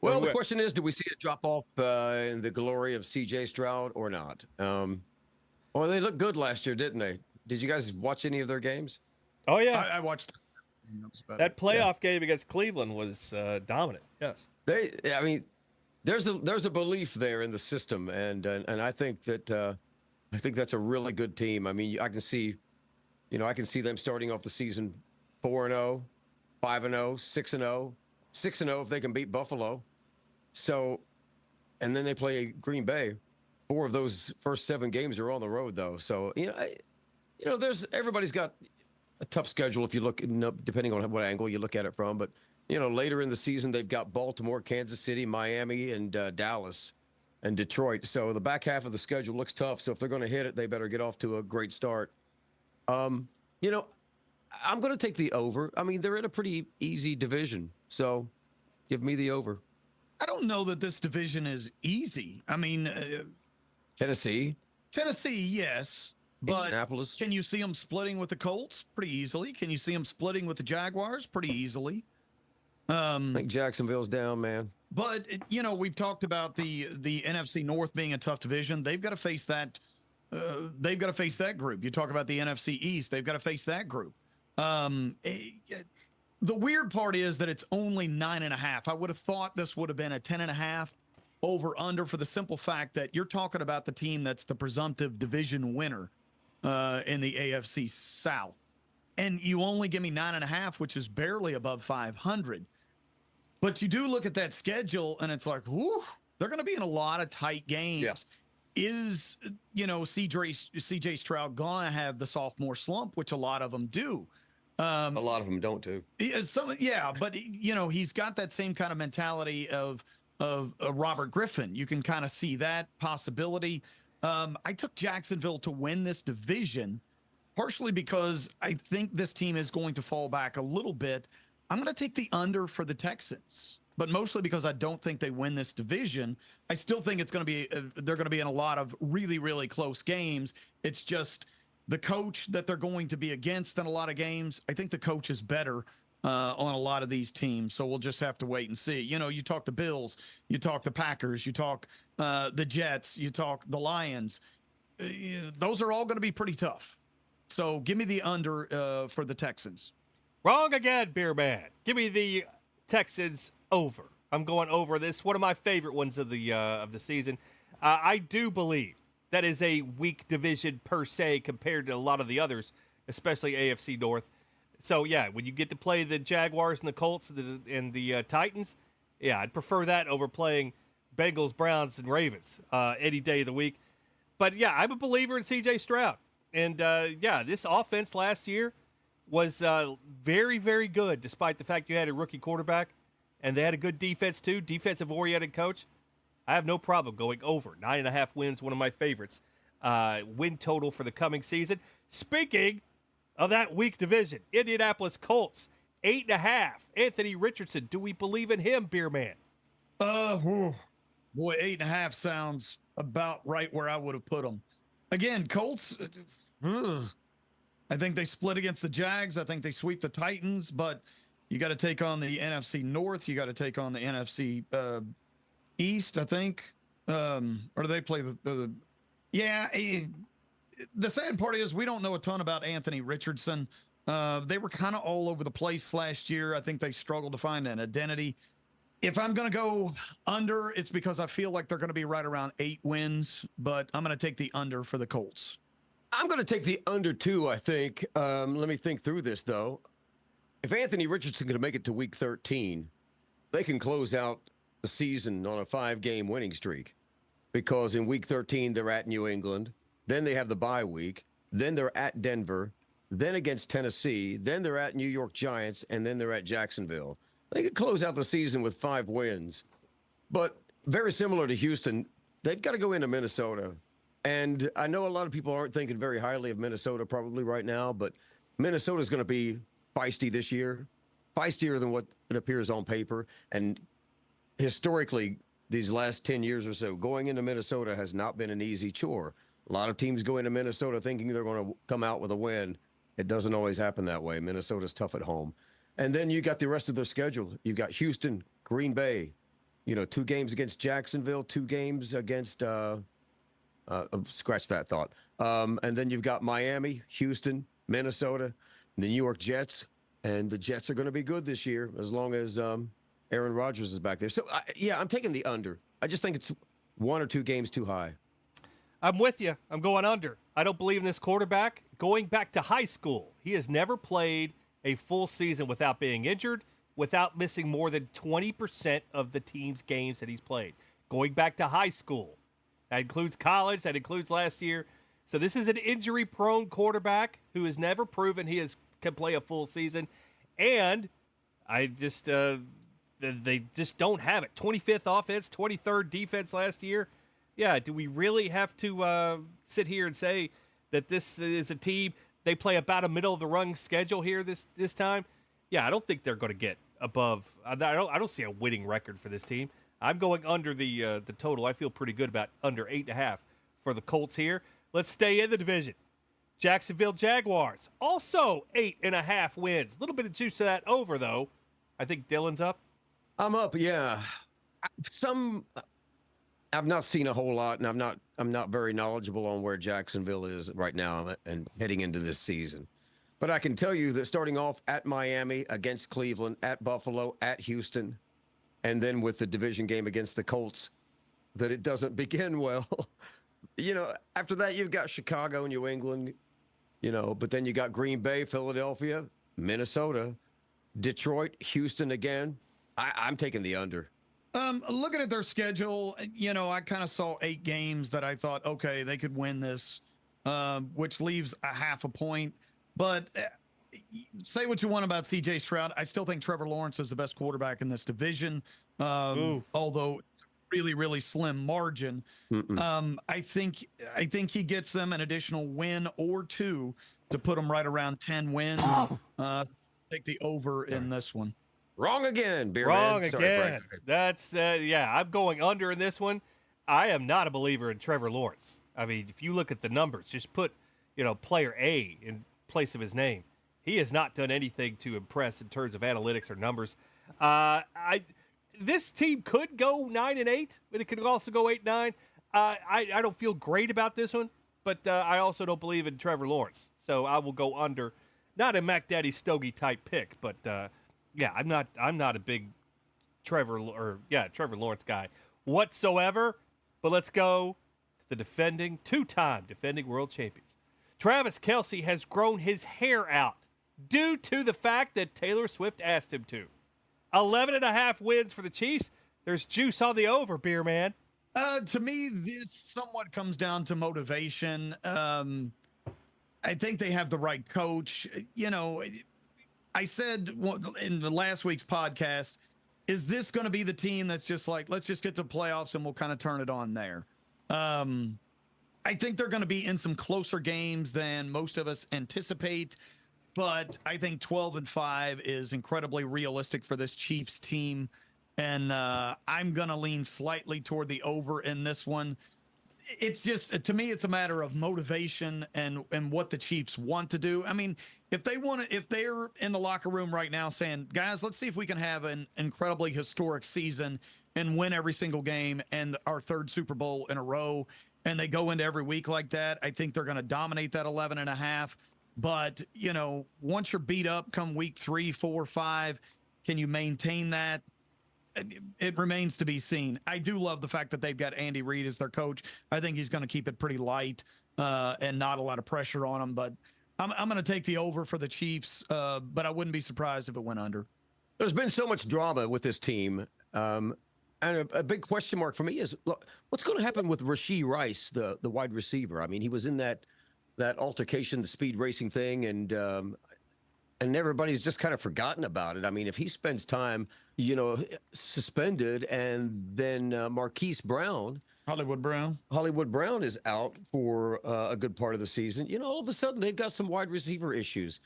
Well, the question is, do we see a drop-off in the glory of C.J. Stroud or not? Well, they looked good last year, didn't they? Did you guys watch any of their games? Oh, yeah. I watched that playoff game against Cleveland was dominant, yes. There's a belief there in the system, and I think that's a really good team. I mean, I can see them starting off the season 4-0, 5-0, 6-0, 6-0 if they can beat Buffalo. So, and then they play Green Bay. 4 of those first 7 games are on the road, though. So, everybody's got a tough schedule if you look, depending on what angle you look at it from. But, later in the season, they've got Baltimore, Kansas City, Miami, and Dallas and Detroit. So the back half of the schedule looks tough. So if they're going to hit it, they better get off to a great start. I'm going to take the over. I mean, they're in a pretty easy division. So give me the over. I don't know that this division is easy. I mean, Tennessee, yes. But Indianapolis. Can you see them splitting with the Colts? Pretty easily. Can you see them splitting with the Jaguars? Pretty easily. I think Jacksonville's down, man. But, we've talked about the NFC North being a tough division. They've got to face that. They've got to face that group. You talk about the NFC East. They've got to face that group. The weird part is that it's only 9.5. I would have thought this would have been a 10.5 over under for the simple fact that you're talking about the team that's the presumptive division winner in the AFC South. And you only give me 9.5, which is barely above 500. But you do look at that schedule and it's like, whoo, they're going to be in a lot of tight games. Yeah. Is, CJ Stroud going to have the sophomore slump, which a lot of them do? A lot of them don't too. But he's got that same kind of mentality of Robert Griffin. You can kind of see that possibility. I took Jacksonville to win this division, partially because I think this team is going to fall back a little bit. I'm going to take the under for the Texans, but mostly because I don't think they win this division. I still think it's going to be they're going to be in a lot of really, really close games. It's just the coach that they're going to be against in a lot of games. I think the coach is better on a lot of these teams. So we'll just have to wait and see. You talk the Bills, you talk the Packers, you talk the Jets, you talk the Lions. Those are all going to be pretty tough. So give me the under for the Texans. Wrong again, Beerman. Give me the Texans over. I'm going over this. One of my favorite ones of the season. I do believe that is a weak division per se compared to a lot of the others, especially AFC North. So, yeah, when you get to play the Jaguars and the Colts and the Titans, yeah, I'd prefer that over playing Bengals, Browns, and Ravens any day of the week. But, yeah, I'm a believer in C.J. Stroud. And, this offense last year was very, very good, despite the fact you had a rookie quarterback. And they had a good defense, too, defensive-oriented coach. I have no problem going over. 9.5 wins, one of my favorites. Win total for the coming season. Speaking of that weak division, Indianapolis Colts, 8.5. Anthony Richardson, do we believe in him, Beerman? Boy, 8.5 sounds about right where I would have put them. Again, Colts, I think they split against the Jags. I think they sweep the Titans, but you got to take on the NFC North. You got to take on the NFC East, I think. Or do they play the sad part is we don't know a ton about Anthony Richardson. They were kind of all over the place last year. I think they struggled to find an identity. If I'm going to go under, it's because I feel like they're going to be right around 8 wins, but I'm going to take the under for the Colts. I'm going to take the under too, I think. Let me think through this, though. If Anthony Richardson can make it to week 13, they can close out the season on a 5-game winning streak, because in week 13, they're at New England. Then they have the bye week. Then they're at Denver. Then against Tennessee. Then they're at New York Giants. And then they're at Jacksonville. They could close out the season with 5 wins. But very similar to Houston, they've got to go into Minnesota. And I know a lot of people aren't thinking very highly of Minnesota probably right now, but Minnesota's going to be feisty this year, feistier than what it appears on paper. And historically, these last 10 years or so, going into Minnesota has not been an easy chore. A lot of teams go into Minnesota thinking they're going to come out with a win. It doesn't always happen that way. Minnesota's tough at home. And then you got the rest of their schedule. You've got Houston, Green Bay, 2 games against Jacksonville, 2 games against, scratch that thought. And then you've got Miami, Houston, Minnesota, the New York Jets. And the Jets are going to be good this year as long as Aaron Rodgers is back there. So, I'm taking the under. I just think it's 1 or 2 games too high. I'm with you. I'm going under. I don't believe in this quarterback. Going back to high school, he has never played a full season without being injured, without missing more than 20% of the team's games that he's played. Going back to high school. That includes college. That includes last year. So this is an injury-prone quarterback who has never proven can play a full season. And I just they just don't have it. 25th offense, 23rd defense last year. Yeah, do we really have to sit here and say that this is a team, they play about a middle-of-the-run schedule here this time? Yeah, I don't think they're going to get above. I don't see a winning record for this team. I'm going under the total. I feel pretty good about under 8.5 for the Colts here. Let's stay in the division. Jacksonville Jaguars, also 8.5 wins. A little bit of juice to that over, though. I think Dillon's up. I'm up, yeah. I've not seen a whole lot, and I'm not very knowledgeable on where Jacksonville is right now and heading into this season. But I can tell you that starting off at Miami, against Cleveland, at Buffalo, at Houston, and then with the division game against the Colts, that it doesn't begin well. After that, you've got Chicago, New England, but then you got Green Bay, Philadelphia, Minnesota, Detroit, Houston again. I'm taking the under. Looking at their schedule, I kind of saw 8 games that I thought, okay, they could win this, which leaves a half a point. But say what you want about C.J. Stroud, I still think Trevor Lawrence is the best quarterback in this division, although really, really slim margin. I think he gets them an additional win or 2 to put them right around 10 wins. Take the over in this one. Wrong again, Beerman. Wrong Sorry, again. Brad. That's I'm going under in this one. I am not a believer in Trevor Lawrence. I mean, if you look at the numbers, just put, player A in place of his name. He has not done anything to impress in terms of analytics or numbers. This team could go 9-8, but it could also go 8-9. I don't feel great about this one, but I also don't believe in Trevor Lawrence. So I will go under. Not a Mac Daddy Stogie type pick, but I'm not a big Trevor Lawrence guy whatsoever. But let's go to the 2-time defending world champions. Travis Kelce has grown his hair out due to the fact that Taylor Swift asked him to. 11.5 wins for the Chiefs. There's juice on the over, Beerman. To me, this somewhat comes down to motivation. I think they have the right coach. I said in the last week's podcast, is this going to be the team that's just like, let's just get to playoffs and we'll kind of turn it on there? I think they're going to be in some closer games than most of us anticipate, but I think 12-5 is incredibly realistic for this Chiefs team. And I'm going to lean slightly toward the over in this one. It's just, to me, it's a matter of motivation and what the Chiefs want to do. I mean, if they're in the locker room right now saying, guys, let's see if we can have an incredibly historic season and win every single game and our 3rd Super Bowl in a row, and they go into every week like that, I think they're going to dominate that 11.5. But, once you're beat up come week 3, 4, 5, can you maintain that? It remains to be seen. I do love the fact that they've got Andy Reid as their coach. I think he's going to keep it pretty light and not a lot of pressure on them. But I'm going to take the over for the Chiefs, but I wouldn't be surprised if it went under. There's been so much drama with this team. And a big question mark for me is, look, what's going to happen with Rashee Rice, the wide receiver? I mean, he was in that altercation, the speed racing thing, and everybody's just kind of forgotten about it. I mean, if he spends time, suspended, and then Marquise Brown, Hollywood Brown is out for a good part of the season. All of a sudden they've got some wide receiver issues.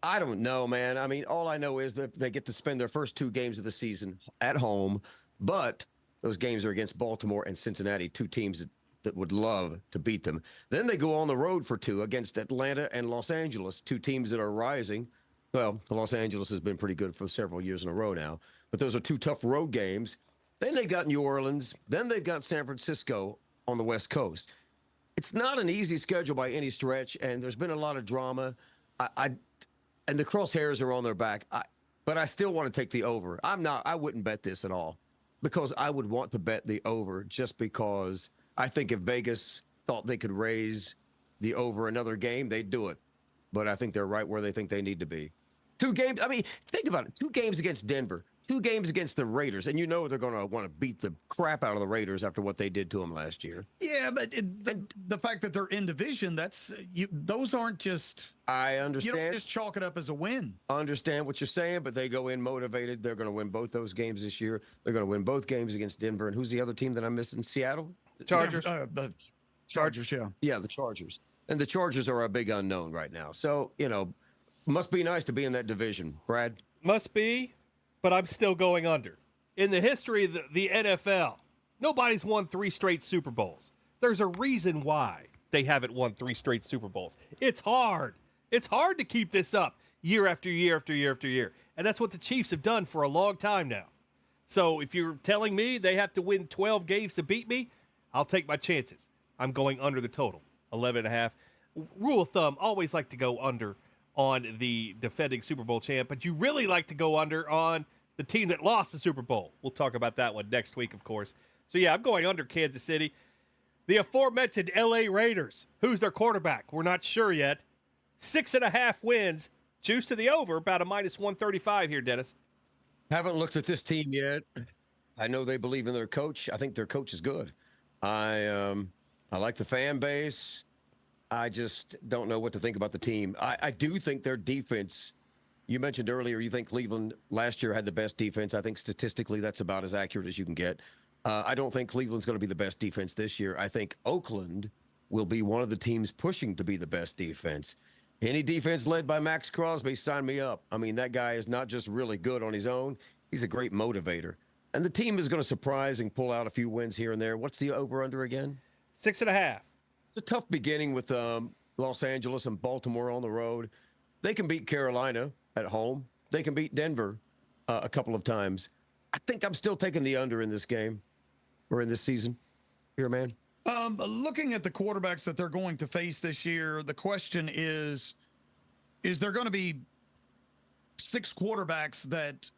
I don't know, man. I mean, all I know is that they get to spend their first 2 games of the season at home, but those games are against Baltimore and Cincinnati, 2 teams that would love to beat them. Then they go on the road for 2 against Atlanta and Los Angeles, 2 teams that are rising. Well, Los Angeles has been pretty good for several years in a row now, but those are 2 tough road games. Then they've got New Orleans. Then they've got San Francisco on the West Coast. It's not an easy schedule by any stretch, and there's been a lot of drama. And the crosshairs are on their back. But I still want to take the over. I wouldn't bet this at all, because I would want to bet the over just because I think if Vegas thought they could raise the over another game, they'd do it. But I think they're right where they think they need to be. 2 games. I mean, think about it. 2 games against Denver, 2 games against the Raiders. And they're going to want to beat the crap out of the Raiders after what they did to them last year. Yeah, but the fact that they're in division, those aren't just... I understand. You don't just chalk it up as a win. I understand what you're saying, but they go in motivated. They're going to win both those games this year. They're going to win both games against Denver. And who's the other team that I'm missing? Seattle? Chargers. The Chargers, yeah. Yeah, the Chargers. And the Chargers are a big unknown right now. So, must be nice to be in that division, Brad. Must be, but I'm still going under. In the history of the NFL, nobody's won 3 straight Super Bowls. There's a reason why they haven't won 3 straight Super Bowls. It's hard. It's hard to keep this up year after year after year after year. And that's what the Chiefs have done for a long time now. So if you're telling me they have to win 12 games to beat me, I'll take my chances. I'm going under the total, 11.5. Rule of thumb, always like to go under on the defending Super Bowl champ, but you really like to go under on the team that lost the Super Bowl. We'll talk about that one next week, of course. So, yeah, I'm going under Kansas City. The aforementioned L.A. Raiders, who's their quarterback? We're not sure yet. 6.5 wins. Juice to the over, about a minus 135 here, Dennis. Haven't looked at this team yet. I know they believe in their coach. I think their coach is good. I like the fan base. I just don't know what to think about the team. I do think their defense, you mentioned earlier, you think Cleveland last year had the best defense. I think statistically that's about as accurate as you can get. I don't think Cleveland's going to be the best defense this year. I think Oakland will be one of the teams pushing to be the best defense. Any defense led by Max Crosby, sign me up. I mean, that guy is not just really good on his own. He's a great motivator. And the team is going to surprise and pull out a few wins here and there. What's the over-under again? 6.5. It's a tough beginning with Los Angeles and Baltimore on the road. They can beat Carolina at home. They can beat Denver a couple of times. I think I'm still taking the under in this game or in this season. Here, man. Looking at the quarterbacks that they're going to face this year, the question is there going to be 6 quarterbacks that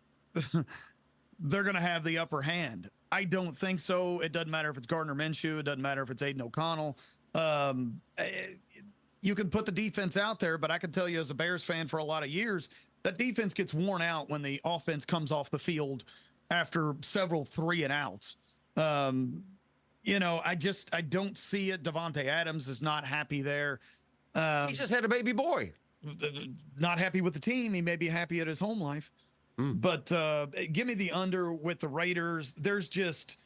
they're going to have the upper hand? I don't think so. It doesn't matter if it's Gardner Minshew. It doesn't matter if it's Aiden O'Connell. You can put the defense out there, but I can tell you as a Bears fan for a lot of years, that defense gets worn out when the offense comes off the field after several 3-and-outs. I don't see it. Devontae Adams is not happy there. He just had a baby boy. Not happy with the team. He may be happy at his home life. But give me the under with the Raiders. There's just...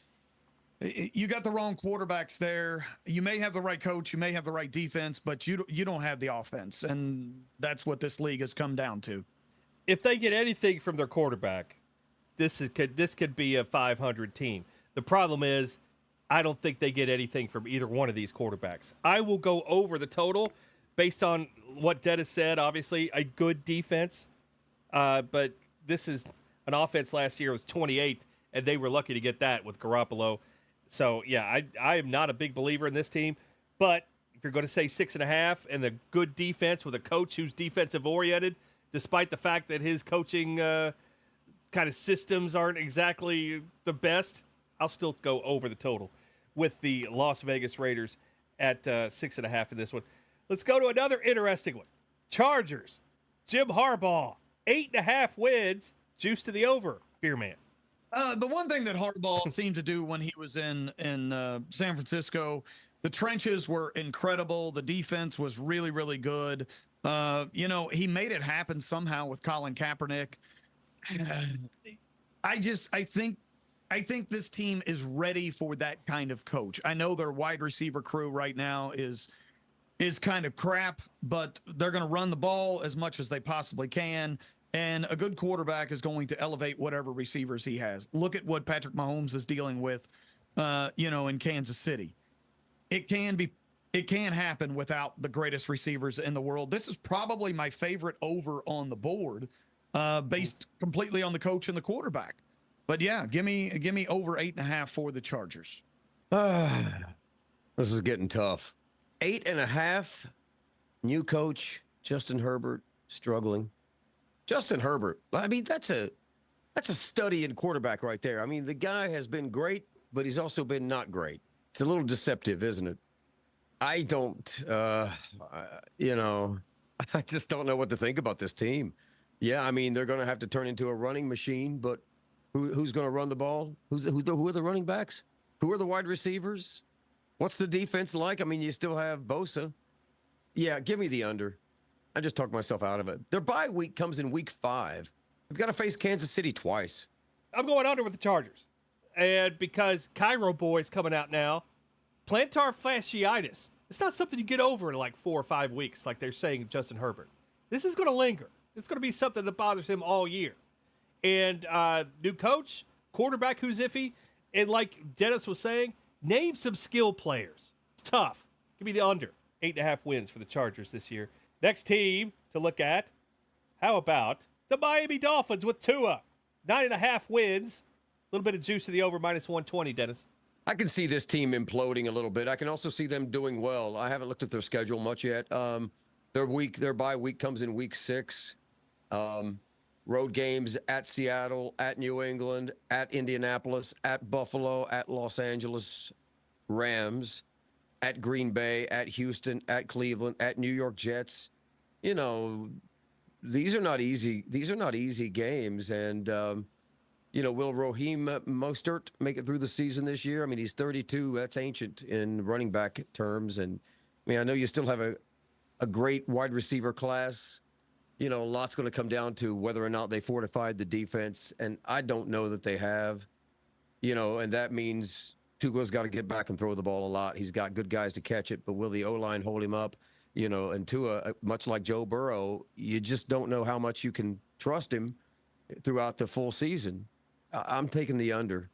You got the wrong quarterbacks there. You may have the right coach, you may have the right defense, but you don't have the offense, and that's what this league has come down to. If they get anything from their quarterback, this could be a 500 team. The problem is, I don't think they get anything from either one of these quarterbacks. I will go over the total based on what Dennis said. Obviously, a good defense, but this is an offense last year was 28th, and they were lucky to get that with Garoppolo. So, yeah, I am not a big believer in this team. But if you're going to say 6.5, and the good defense with a coach who's defensive oriented, despite the fact that his coaching kind of systems aren't exactly the best, I'll still go over the total with the Las Vegas Raiders at 6.5 in this one. Let's go to another interesting one. Chargers, Jim Harbaugh, 8.5 wins, juice to the over, Beerman. The one thing that Harbaugh seemed to do when he was in San Francisco, the trenches were incredible. The defense was really, really good. He made it happen somehow with Colin Kaepernick. I think this team is ready for that kind of coach. I know their wide receiver crew right now is kind of crap, but they're going to run the ball as much as they possibly can. And a good quarterback is going to elevate whatever receivers he has. Look at what Patrick Mahomes is dealing with, in Kansas City. It can happen without the greatest receivers in the world. This is probably my favorite over on the board, based completely on the coach and the quarterback. But yeah, give me over 8.5 for the Chargers. This is getting tough. 8.5. New coach Justin Herbert struggling. Justin Herbert. I mean, that's a study in quarterback right there. I mean, the guy has been great, but he's also been not great. It's a little deceptive, isn't it? I don't, I just don't know what to think about this team. Yeah, I mean, they're going to have to turn into a running machine, but who's going to run the ball? Who are the running backs? Who are the wide receivers? What's the defense like? I mean, you still have Bosa. Yeah, give me the under. I just talked myself out of it. Their bye week comes in week 5. They've got to face Kansas City twice. I'm going under with the Chargers. And because Cairo Boy's coming out now, plantar fasciitis, it's not something you get over in like 4 or 5 weeks, like they're saying Justin Herbert. This is going to linger. It's going to be something that bothers him all year. And new coach, quarterback who's iffy, and like Dennis was saying, name some skill players. It's tough. Give me the under. 8.5 wins for the Chargers this year. Next team to look at, how about the Miami Dolphins with Tua? 9.5 wins. A little bit of juice to the over, -120, Dennis. I can see this team imploding a little bit. I can also see them doing well. I haven't looked at their schedule much yet. Their bye week comes in week 6. Road games at Seattle, at New England, at Indianapolis, at Buffalo, at Los Angeles Rams, at Green Bay, at Houston, at Cleveland, at New York Jets. You know, these are not easy. These are not easy games. And, will Raheem Mostert make it through the season this year? I mean, he's 32. That's ancient in running back terms. And, I mean, I know you still have a great wide receiver class. A lot's going to come down to whether or not they fortified the defense. And I don't know that they have, and that means Tua's got to get back and throw the ball a lot. He's got good guys to catch it, but will the O-line hold him up? And Tua, much like Joe Burrow, you just don't know how much you can trust him throughout the full season. I'm taking the under.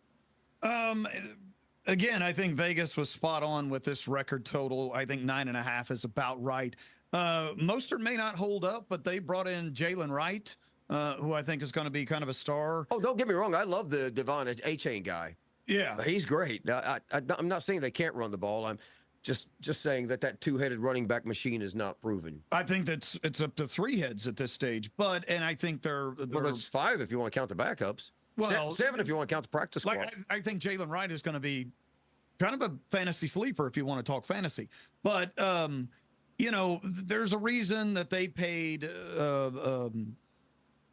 Again, I think Vegas was spot on with this record total. I think 9.5 is about right. Mostert may not hold up, but they brought in Jalen Wright, who I think is going to be kind of a star. Oh, don't get me wrong. I love the Devon A-Chain guy. Yeah. He's great. I'm not saying they can't run the ball. I'm just saying that two-headed running back machine is not proven. I think it's up to 3 heads at this stage. But I think they're well, it's 5 if you want to count the backups. Well, 7 if you want to count the practice squad. I think Jalen Wright is going to be kind of a fantasy sleeper if you want to talk fantasy. But there's a reason that they paid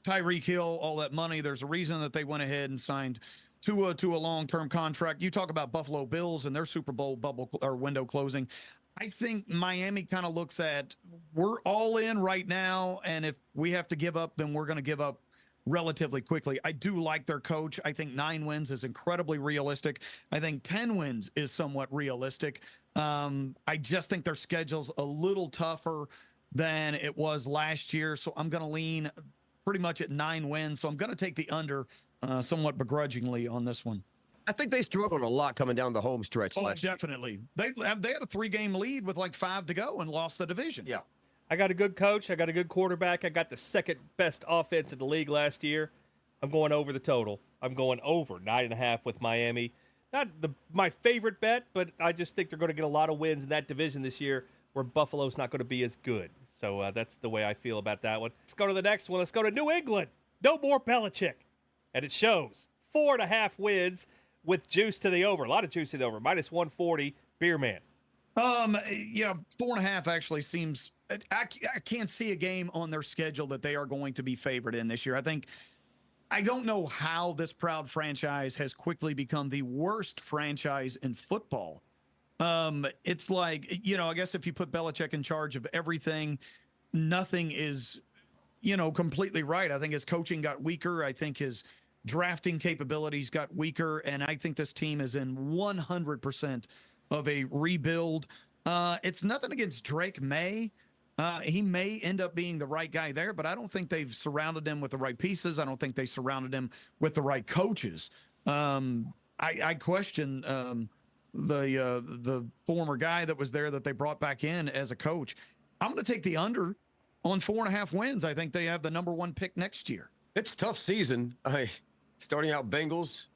Tyreek Hill all that money. There's a reason that they went ahead and signed Tua to a long-term contract. You talk about Buffalo Bills and their Super Bowl bubble or window closing. I think Miami kind of looks at, we're all in right now, and if we have to give up, then we're going to give up relatively quickly. I do like their coach. I think 9 wins is incredibly realistic. I think 10 wins is somewhat realistic. I just think their schedule's a little tougher than it was last year. So I'm going to lean pretty much at 9 wins. So I'm going to take the under somewhat begrudgingly on this one. I think they struggled a lot coming down the home stretch last year. Definitely. They had a 3-game lead with like 5 to go and lost the division. Yeah. I got a good coach. I got a good quarterback. I got the second best offense in the league last year. I'm going over the total. I'm going over 9.5 with Miami. Not my favorite bet, but I just think they're going to get a lot of wins in that division this year. where Buffalo's not going to be as good. So that's the way I feel about that one. Let's go to the next one. Let's go to New England. No more Belichick. And it shows 4.5 wins with juice to the over. A lot of juice to the over. Minus 140, Beerman. Yeah, 4.5 actually seems. I can't see a game on their schedule that they are going to be favored in this year. I don't know how this proud franchise has quickly become the worst franchise in football. It's like, I guess if you put Belichick in charge of everything, nothing is, completely right. I think his coaching got weaker. I think his drafting capabilities got weaker. And I think this team is in 100% of a rebuild. It's nothing against Drake May. He may end up being the right guy there, but I don't think they've surrounded him with the right pieces. I don't think they surrounded him with the right coaches. I question the former guy that was there that they brought back in as a coach. I'm going to take the under on 4.5 wins. I think they have the number 1 pick next year. It's a tough season. Starting out Bengals,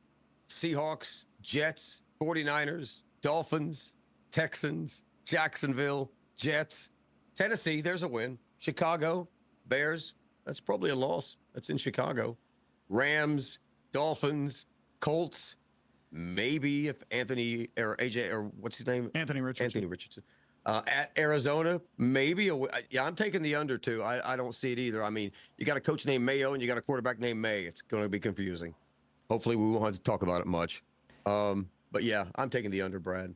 Seahawks, Jets, 49ers, Dolphins, Texans, Jacksonville, Jets, Tennessee, there's a win. Chicago, Bears, that's probably a loss. That's in Chicago. Rams, Dolphins, Colts, maybe if Anthony or AJ or what's his name? Anthony Richardson. At Arizona, maybe. Yeah, I'm taking the under too. I don't see it either. I mean, you got a coach named Mayo and you got a quarterback named May. It's going to be confusing. Hopefully, we won't have to talk about it much. But yeah, I'm taking the under, Brad.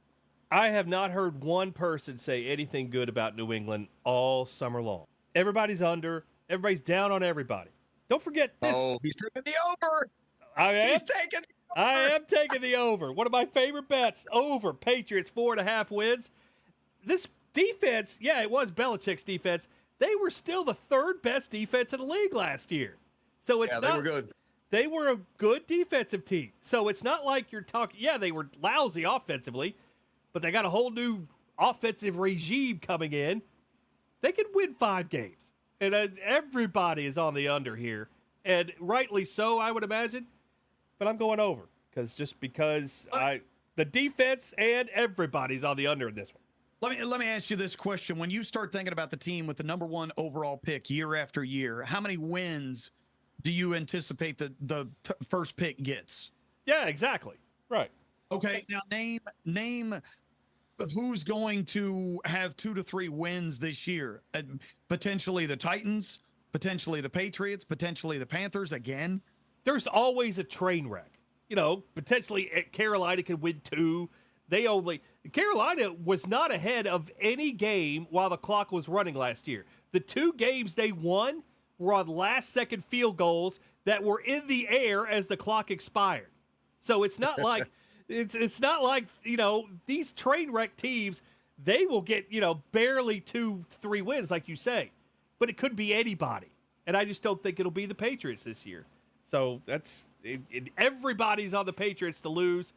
I have not heard one person say anything good about New England all summer long. Everybody's under. Everybody's down on everybody. Don't forget this. Oh, he's taking the over. He's taking the over. I am taking the over. One of my favorite bets. Over. Patriots, 4.5 wins. This defense, it was Belichick's defense. They were still the 3rd best defense in the league last year. So it's they were good. They were a good defensive team. So it's not like you're talking, they were lousy offensively, but they got a whole new offensive regime coming in. They could win 5 games. And everybody is on the under here. And rightly so, I would imagine. But I'm going over. Because the defense and everybody's on the under in this one. Let me ask you this question. When you start thinking about the team with the number 1 overall pick year after year, how many wins do you anticipate the first pick gets? Yeah, exactly. Right. Okay. Now name who's going to have 2 to 3 wins this year. Potentially the Titans, potentially the Patriots, potentially the Panthers again. There's always a train wreck. Potentially Carolina could win 2. Carolina was not ahead of any game while the clock was running last year. The 2 games they won were on last-second field goals that were in the air as the clock expired. So it's not like it's not like these train wreck teams. They will get barely 2-3 wins, like you say, but it could be anybody, and I just don't think it'll be the Patriots this year. So everybody's on the Patriots to lose.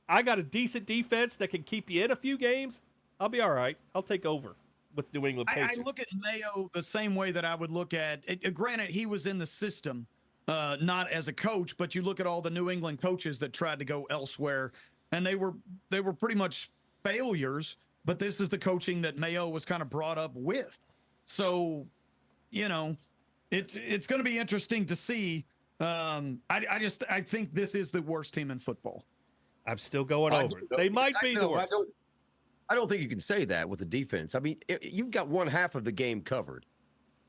I got a decent defense that can keep you in a few games. I'll be all right. I'll take over with New England Patriots. I look at Mayo the same way that I would look at it. Granted, he was in the system, not as a coach, but you look at all the New England coaches that tried to go elsewhere, and they were pretty much failures. But this is the coaching that Mayo was kind of brought up with. So, it's going to be interesting to see. I think this is the worst team in football. I'm still going over. They might be the worst. I don't think you can say that with the defense. I mean, you've got 1/2 of the game covered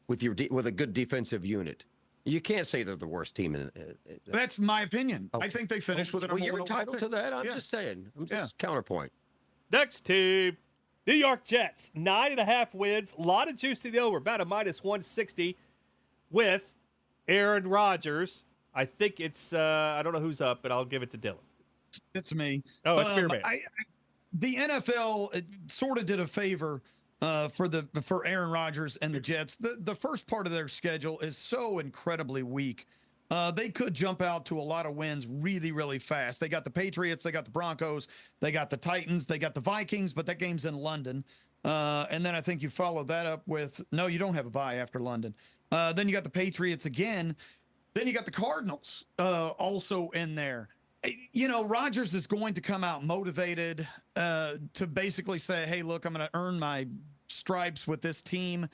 with a good defensive unit. You can't say they're the worst team. That's my opinion. Okay. I think they finished with it. Well, you're entitled to that. I'm just saying. I'm just counterpoint. Next team, New York Jets, 9.5 wins. A lot of juice to the over, about a minus 160 with Aaron Rodgers. I think it's, I don't know who's up, but I'll give it to Dillon. It's me. Oh, it's Beerman. The NFL sort of did a favor for Aaron Rodgers and the Jets. The first part of their schedule is so incredibly weak. They could jump out to a lot of wins really, really fast. They got the Patriots, they got the Broncos, they got the Titans, they got the Vikings, but that game's in London. And then I think you follow that up with, no, you don't have a bye after London. Then you got the Patriots again. Then you got the Cardinals also in there. Rodgers is going to come out motivated to basically say, hey, look, I'm going to earn my stripes with this team.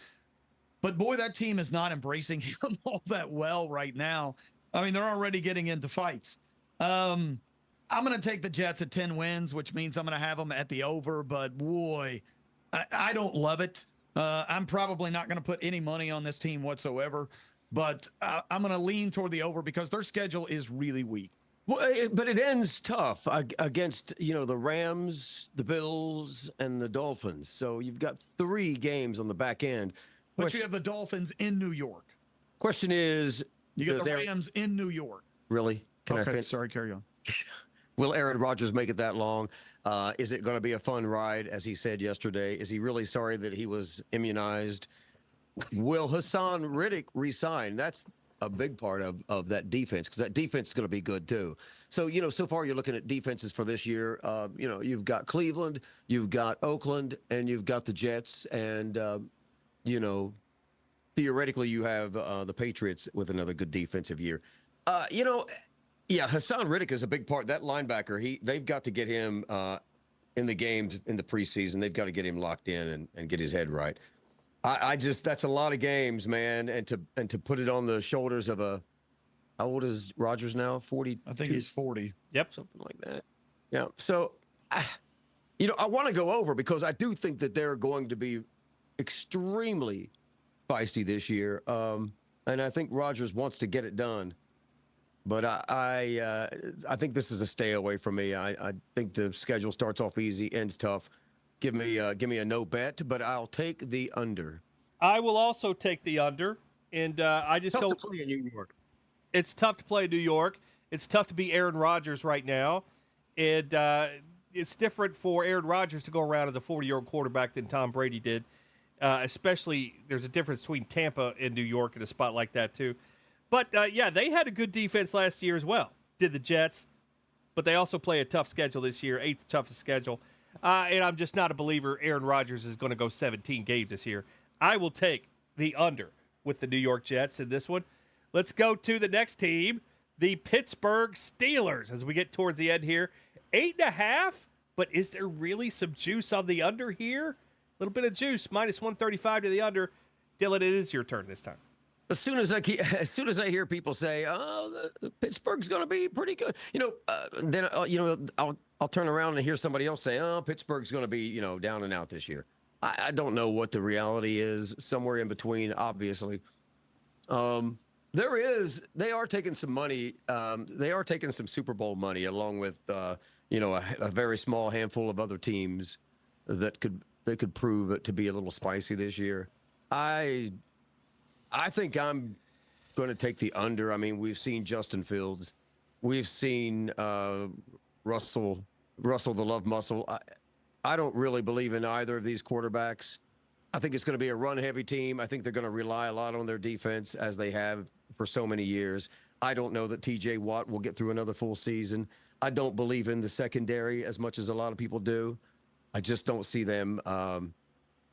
But boy, that team is not embracing him all that well right now. I mean, they're already getting into fights. I'm going to take the Jets at 10 wins, which means I'm going to have them at the over. But boy, I don't love it. I'm probably not going to put any money on this team whatsoever. But I'm going to lean toward the over because their schedule is really weak. Well, but it ends tough against, the Rams, the Bills, and the Dolphins. So you've got 3 games on the back end. But you have the Dolphins in New York. Question is, you get the Rams in New York. Really? Can I finish? Sorry, carry on. Will Aaron Rodgers make it that long? Is it going to be a fun ride, as he said yesterday? Is he really sorry that he was immunized? Will Hassan Riddick resign? That's a big part of that defense, because that defense is going to be good too. So, so far you're looking at defenses for this year. You've got Cleveland, you've got Oakland, and you've got the Jets, and theoretically you have the Patriots with another good defensive year. Yeah, Hassan Riddick is a big part. That linebacker, they've got to get him in the games in the preseason. They've got to get him locked in and get his head right. That's a lot of games, man, and to put it on the shoulders of how old is Rodgers now? 40. I think he's 40. Yep, something like that. Yeah. So, I want to go over because I do think that they're going to be extremely feisty this year, and I think Rodgers wants to get it done. But I think this is a stay away from me. I think the schedule starts off easy, ends tough. Give me a no bet, but I'll take the under. I will also take the under, and I just don't. Tough to play in New York. It's tough to play in New York. It's tough to be Aaron Rodgers right now, and it's different for Aaron Rodgers to go around as a 40-year-old quarterback than Tom Brady did. Especially, there's a difference between Tampa and New York in a spot like that too. But yeah, they had a good defense last year as well. Did the Jets, but they also play a tough schedule this year, 8th toughest schedule. And I'm just not a believer Aaron Rodgers is going to go 17 games this year. I will take the under with the New York Jets in this one. Let's go to the next team, the Pittsburgh Steelers, as we get towards the end here. 8.5, but is there really some juice on the under here? A little bit of juice, minus 135 to the under. Dylan, it is your turn this time. As soon as I hear people say, "Oh, the Pittsburgh's going to be pretty good," then I'll turn around and hear somebody else say, "Oh, Pittsburgh's going to be down and out this year." I don't know what the reality is. Somewhere in between, obviously. They are taking some money. They are taking some Super Bowl money, along with a very small handful of other teams that could prove it to be a little spicy this year. I think I'm going to take the under. I mean, we've seen Justin Fields. We've seen Russell the Love Muscle. I don't really believe in either of these quarterbacks. I think it's going to be a run-heavy team. I think they're going to rely a lot on their defense, as they have for so many years. I don't know that T.J. Watt will get through another full season. I don't believe in the secondary as much as a lot of people do. I just don't see them.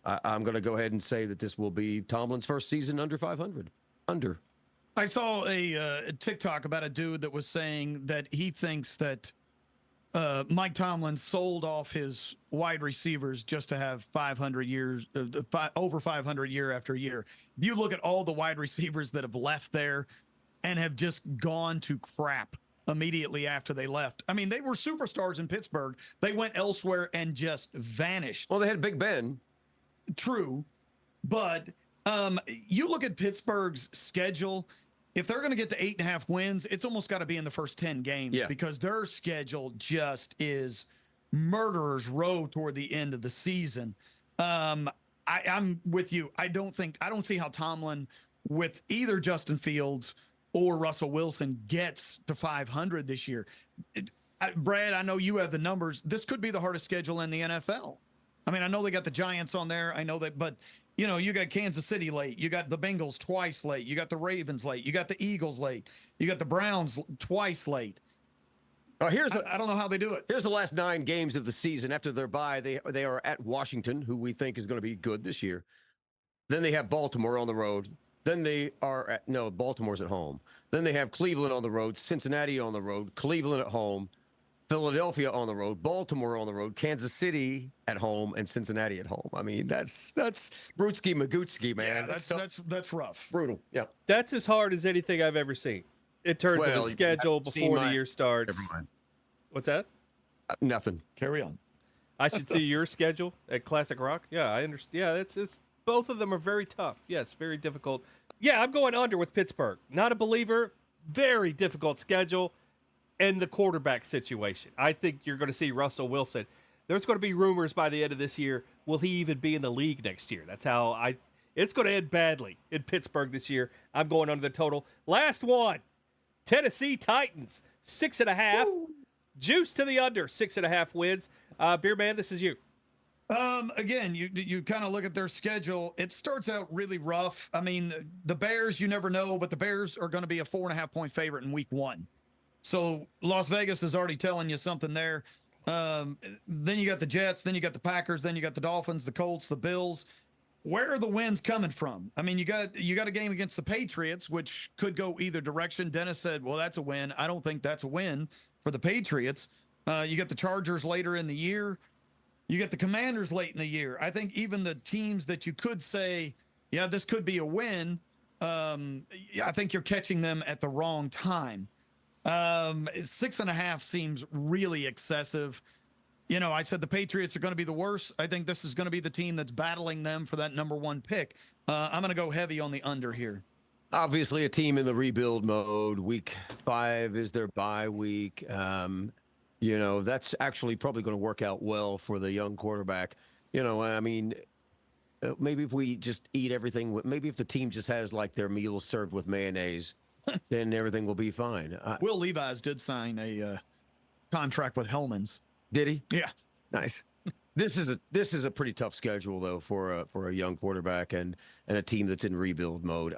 I'm going to go ahead and say that this will be Tomlin's first season under 500. Under. I saw a TikTok about a dude that was saying that he thinks that Mike Tomlin sold off his wide receivers just to have 500 years, over 500 year after year. If you look at all the wide receivers that have left there and have just gone to crap immediately after they left. I mean, they were superstars in Pittsburgh. They went elsewhere and just vanished. Well, they had Big Ben. True, but you look at Pittsburgh's schedule. If they're going to get to 8.5 wins, it's almost got to be in the first 10 games because their schedule just is murderer's row toward the end of the season. I'm with you. I don't see how Tomlin, with either Justin Fields or Russell Wilson, gets to 500 this year. Brad, I know you have the numbers. This could be the hardest schedule in the NFL. I mean, I know they got the Giants on there. I know that, but you got Kansas City late. You got the Bengals twice late. You got the Ravens late. You got the Eagles late. You got the Browns twice late. I don't know how they do it. Here's the last 9 games of the season. After their bye, they are at Washington, who we think is going to be good this year. Then they have Baltimore on the road. Then they are Baltimore's at home. Then they have Cleveland on the road, Cincinnati on the road, Cleveland at home, Philadelphia on the road, Baltimore on the road, Kansas City at home, and Cincinnati at home. I mean, that's Brutski Magutski, man. Yeah, that's rough. Brutal. Yeah. That's as hard as anything I've ever seen in terms of a schedule before the year starts. Never mind. What's that? Nothing. Carry on. I should see your schedule at Classic Rock. Yeah, I understand. Yeah, it's both of them are very tough. Yes, very difficult. Yeah, I'm going under with Pittsburgh. Not a believer. Very difficult schedule. And the quarterback situation. I think you're going to see Russell Wilson. There's going to be rumors by the end of this year. Will he even be in the league next year? That's how it's going to end badly in Pittsburgh this year. I'm going under the total. Last one. Tennessee Titans, 6.5. Woo. Juice to the under, 6.5 wins. Beerman, this is you. Again, you kind of look at their schedule. It starts out really rough. I mean, the Bears, you never know, but the Bears are going to be a 4.5-point favorite in week 1. So Las Vegas is already telling you something there. Then you got the Jets, then you got the Packers, then you got the Dolphins, the Colts, the Bills. Where are the wins coming from? I mean, you got a game against the Patriots, which could go either direction. Dennis said, well, that's a win. I don't think that's a win for the Patriots. You got the Chargers later in the year. You got the Commanders late in the year. I think even the teams that you could say, yeah, this could be a win, I think you're catching them at the wrong time. 6.5 seems really excessive. You know, I said the Patriots are going to be the worst. I think this is going to be the team that's battling them for that number 1 pick. I'm going to go heavy on the under here. Obviously, a team in the rebuild mode. Week 5 is their bye week. You know, that's actually probably going to work out well for the young quarterback. You know, I mean, maybe if we just eat everything, maybe if the team just has like their meals served with mayonnaise, then everything will be fine. Will Levis did sign a contract with Hellman's. Did he? Yeah. Nice. This is a pretty tough schedule though for a young quarterback and a team that's in rebuild mode.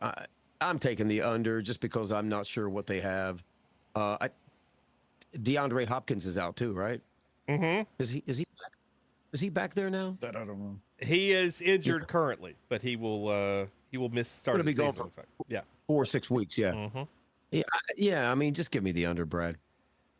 I'm taking the under just because I'm not sure what they have. DeAndre Hopkins is out too, right? Mm-hmm. Is he back there now? That I don't know. He is injured currently, but he will miss start of the season. Gone for, yeah, 4 or 6 weeks. Yeah. Mm-hmm. Yeah. I mean, just give me the under, Brad.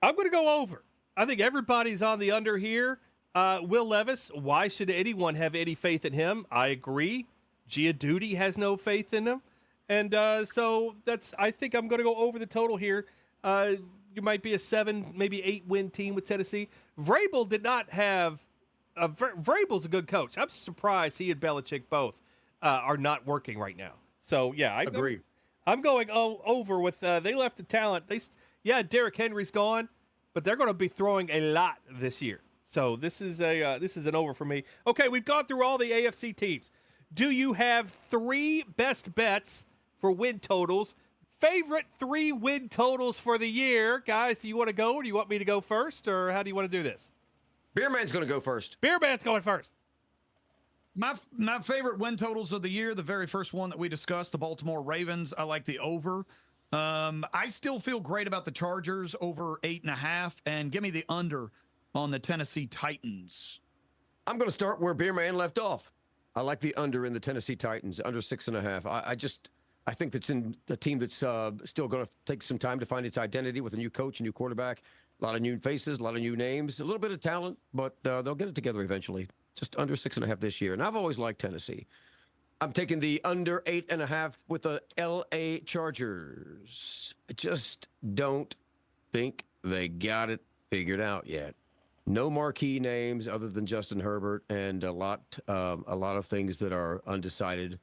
I'm going to go over. I think everybody's on the under here. Will Levis, why should anyone have any faith in him? I agree. Giudice has no faith in him. And so I think I'm going to go over the total here. You might be a 7, maybe 8 win team with Tennessee. Vrabel did not have Vrabel's a good coach. I'm surprised he and Belichick both are not working right now. So, yeah. I agree. I'm going over with they left the talent. Derrick Henry's gone, but they're going to be throwing a lot this year. So this is an over for me. Okay, we've gone through all the AFC teams. Do you have 3 best bets for win totals? Favorite 3 win totals for the year, guys? Do you want to go, or do you want me to go first, or how do you want to do this? Beerman's going to go first. Beerman's going first. My favorite win totals of the year, the very first one that we discussed, the Baltimore Ravens. I like the over. I still feel great about the Chargers over 8.5, and give me the under on the Tennessee Titans. I'm going to start where Beerman left off. I like the under in the Tennessee Titans, under 6.5. I think that's in the team that's still going to take some time to find its identity with a new coach, a new quarterback, a lot of new faces, a lot of new names, a little bit of talent, but they'll get it together eventually. Just under 6.5 this year. And I've always liked Tennessee. I'm taking the under 8.5 with the LA Chargers. I just don't think they got it figured out yet. No marquee names other than Justin Herbert and a lot of things that are undecided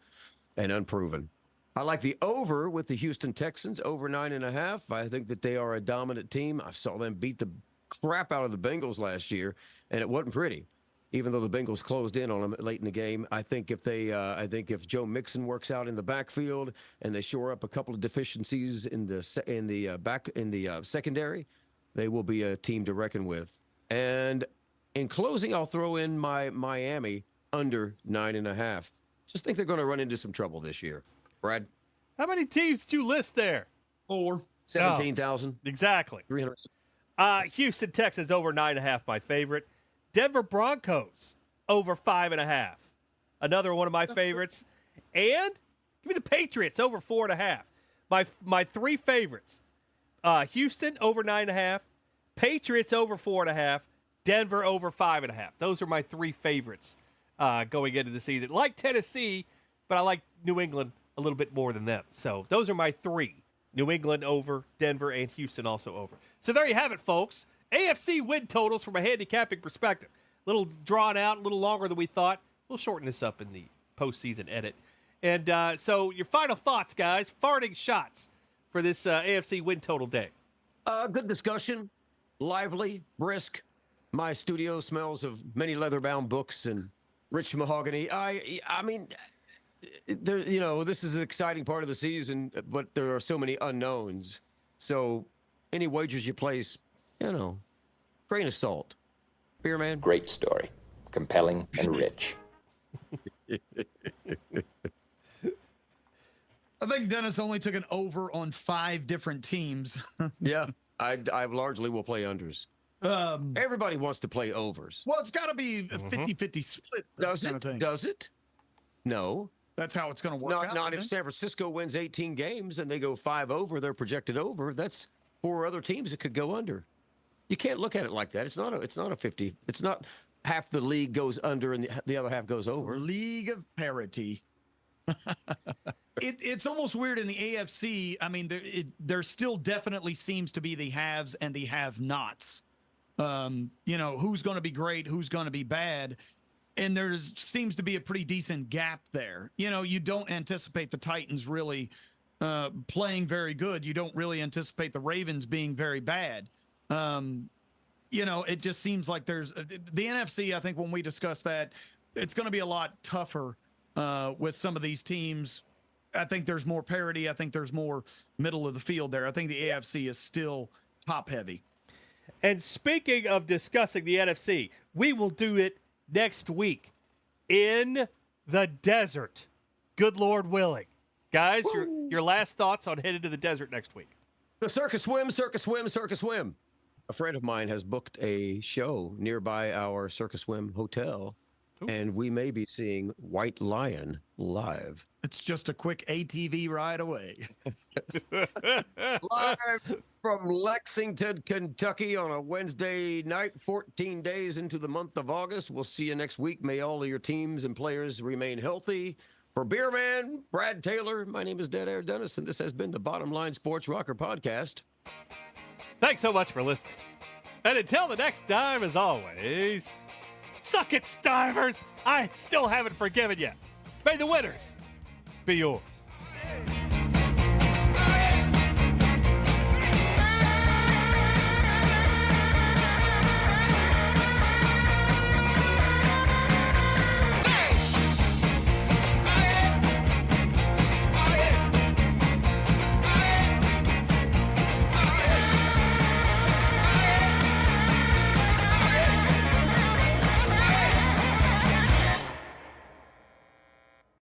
and unproven. I like the over with the Houston Texans, over 9.5. I think that they are a dominant team. I saw them beat the crap out of the Bengals last year, and it wasn't pretty. Even though the Bengals closed in on them late in the game, I think if Joe Mixon works out in the backfield and they shore up a couple of deficiencies in the secondary, they will be a team to reckon with. And in closing, I'll throw in my Miami under 9.5. Just think they're going to run into some trouble this year. Brad, how many teams did you list there? 4. 17,000. Exactly. 300. Houston Texans over 9.5. My favorite. Denver Broncos over 5.5. Another one of my favorites. And give me the Patriots over 4.5. My 3 favorites. Houston over 9.5. Patriots over 4.5, Denver over 5.5. Those are my three favorites going into the season. Like Tennessee, but I like New England a little bit more than them. So those are my three. New England over, Denver, and Houston also over. So there you have it, folks. AFC win totals from a handicapping perspective. A little drawn out, a little longer than we thought. We'll shorten this up in the postseason edit. And so your final thoughts, guys. Farting shots for this AFC win total day. Good discussion. Lively, brisk. My studio smells of many leather-bound books and rich mahogany. I mean, there, this is an exciting part of the season, but there are so many unknowns. So any wagers you place, grain of salt. Beerman. Great story. Compelling and rich. I think Dennis only took an over on 5 different teams. Yeah, I largely will play unders. Everybody wants to play overs. Well, it's got to be a 50-50 split. Does it? Does it? No. That's how it's going to work out. Not if San Francisco wins 18 games and they go 5 over, they're projected over. That's 4 other teams that could go under. You can't look at it like that. It's not a 50. It's not half the league goes under and the other half goes over. League of parity. It's almost weird in the AFC. I mean, there still definitely seems to be the haves and the have-nots. Who's going to be great, who's going to be bad. And there seems to be a pretty decent gap there. You don't anticipate the Titans really playing very good. You don't really anticipate the Ravens being very bad. It just seems like there's the NFC. I think when we discuss that, it's going to be a lot tougher with some of these teams. I think there's more parity. I think there's more middle of the field there. I think the AFC is still top heavy. And speaking of discussing the NFC, we will do it next week in the desert. Good Lord willing. Guys, your last thoughts on headed to the desert next week. The circus swim, circus swim, circus swim. A friend of mine has booked a show nearby our Circus Swim hotel, and we may be seeing White Lion live. It's just a quick ATV ride away. Live from Lexington, Kentucky on a Wednesday night, 14 days into the month of August. We'll see you next week. May all of your teams and players remain healthy. For Beerman, Brad Taylor, my name is Dead Air Dennis, and this has been the Bottom Line Sports Rocker Podcast. Thanks so much for listening. And until the next time, as always, suck it, Stivers! I still haven't forgiven you. May the winners be yours.